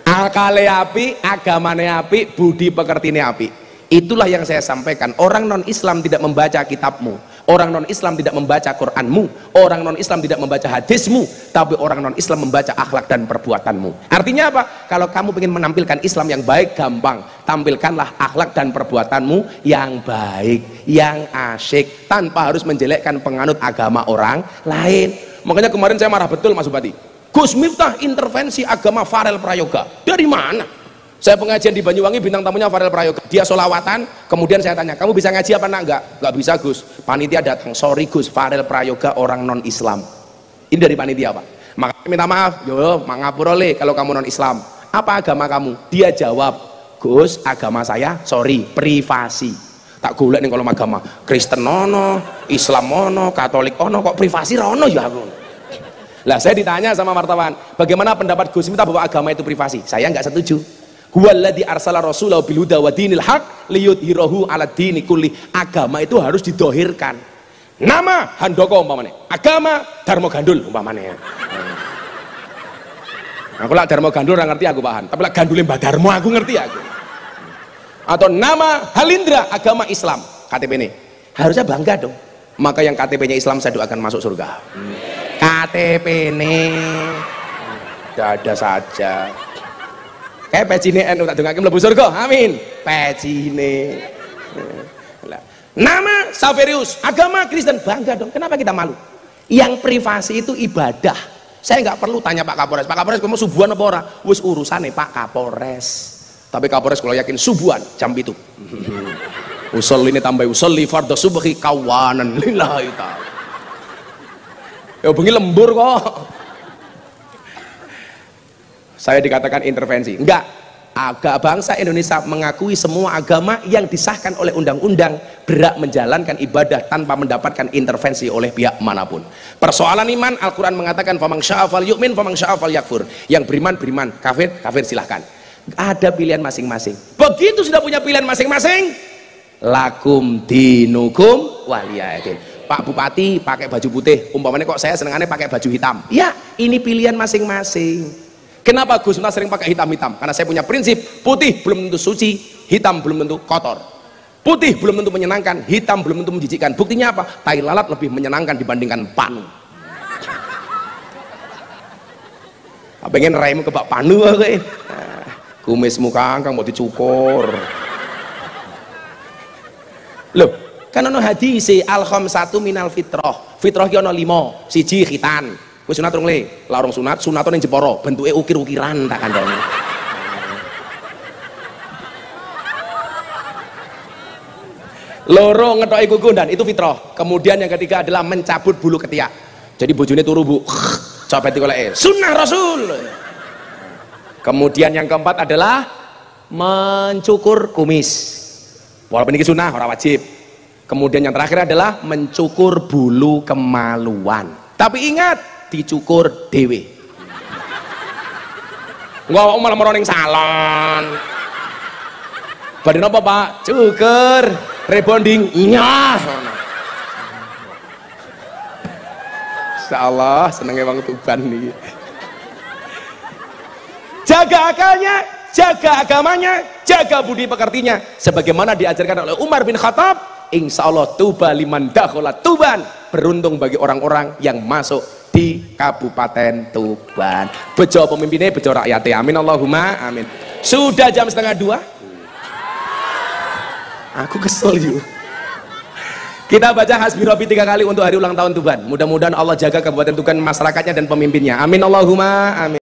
Akale api, agamane api, budi pekertine api. Itulah yang saya sampaikan. Orang non Islam tidak membaca kitabmu, orang non Islam tidak membaca Quranmu, orang non Islam tidak membaca hadismu, tapi orang non Islam membaca akhlak dan perbuatanmu. Artinya apa? Kalau kamu ingin menampilkan Islam yang baik, gampang, tampilkanlah akhlak dan perbuatanmu yang baik, yang asyik, tanpa harus menjelekkan penganut agama orang lain. Makanya kemarin saya marah betul Mas Bupati, Gus Miftah intervensi agama Farel Prayoga. Dari mana? Saya pengajian di Banyuwangi, bintang tamunya Farel Prayoga, dia solawatan, kemudian saya tanya, kamu bisa ngaji apa nak? Enggak bisa Gus. Panitia datang, sorry Gus, Farel Prayoga orang non Islam. Ini dari panitia Pak. Makanya minta maaf, yo mangapura le kalau kamu non Islam. Apa agama kamu? Dia jawab, Gus agama saya sorry privasi. Tak golek nih kalau agama Kristen ono, Islam ono, Katolik ono, kok privasi ono ya aku. Lah saya ditanya sama wartawan, bagaimana pendapat Gus Miftah bahwa agama itu privasi? Saya nggak setuju. Huwallazi arsala rasulahu bil huda wa dinil haq liyudhhirahu 'ala dini kulli. Agama itu harus didohirkan. Nama Handoko umpamane, agama Darmo Gandul umpamane. Aku lah Darmo Gandul ora ngerti aku pahan, tapi lah Gandule Mbah Darmo aku ngerti aku. Atau nama Halindra, agama Islam, KTP ini harusnya bangga dong. Maka yang KTP-nya Islam saya doakan masuk surga. KTP ini dada saja. Kayak pecine NU tak dongake mlebu surga. Amin. Pecine. Nama Saverius, agama Kristen, bangga dong. Kenapa kita malu? Yang privasi itu ibadah. Saya nggak perlu tanya Pak Kapolres. Pak Kapolres kamu subuhan apa ora? Wis urusane Pak Kapolres. Tapi Kapolres kalau yakin subuhan jam itu. Usul ini tambah usul li fardhu subhi kawanan lillahi ta'ala. Ya bengi lembur kok. Saya dikatakan intervensi. Enggak, agak bangsa Indonesia mengakui semua agama yang disahkan oleh undang-undang berhak menjalankan ibadah tanpa mendapatkan intervensi oleh pihak manapun. Persoalan iman, Al-Quran mengatakan faman syaa falyu'min faman syaa falyakfur. Yang beriman, kafir silahkan. Ada pilihan masing-masing. Begitu sudah punya pilihan masing-masing, lakum dinukum waliyadin. Pak Bupati pakai baju putih, umpamanya kok saya senengannya pakai baju hitam. Ya, ini pilihan masing-masing. Kenapa Gus Miftah sering pakai hitam-hitam? Karena saya punya prinsip, putih belum tentu suci, hitam belum tentu kotor. Putih belum tentu menyenangkan, hitam belum tentu menjijikkan. Buktinya apa? Tai lalat lebih menyenangkan dibandingkan panu. Pengen rem ke Pak Panu. Kumismu kangkang mau dicukur. Loh, kan ono hadis al khamsatu minal fitrah. Fitrah ki ono 5. Siji khitan. Wis sunat rung le. Lah rung sunat, sunatane ning Jepara, bentuke ukir-ukiran tak kandhani. Loro ngetoki kuku dan itu fitrah. Kemudian yang ketiga adalah mencabut bulu ketiak. Jadi bojone turu Bu. Copet dikoleke. Sunnah Rasul. Kemudian yang keempat adalah mencukur kumis. Walaupun ini sunnah, orang wajib. Kemudian yang terakhir adalah mencukur bulu kemaluan. Tapi ingat, dicukur dewe. Enggak malah meroning salon. Badan apa Pak? Cukur, rebonding, nyah. Insyaallah senengnya Bang Tuban nih. Jaga akalnya, jaga agamanya, jaga budi pekertinya sebagaimana diajarkan oleh Umar bin Khattab. Insyaallah tuba liman dakhala Tuban, beruntung bagi orang-orang yang masuk di Kabupaten Tuban. Bejo pemimpinnya, bejo rakyatnya. Amin Allahumma amin. Sudah jam 1:30. Aku kesel yuk. Kita baca hasbi Rabbi 3 kali untuk hari ulang tahun Tuban. Mudah-mudahan Allah jaga Kabupaten Tuban, masyarakatnya dan pemimpinnya. Amin Allahumma amin.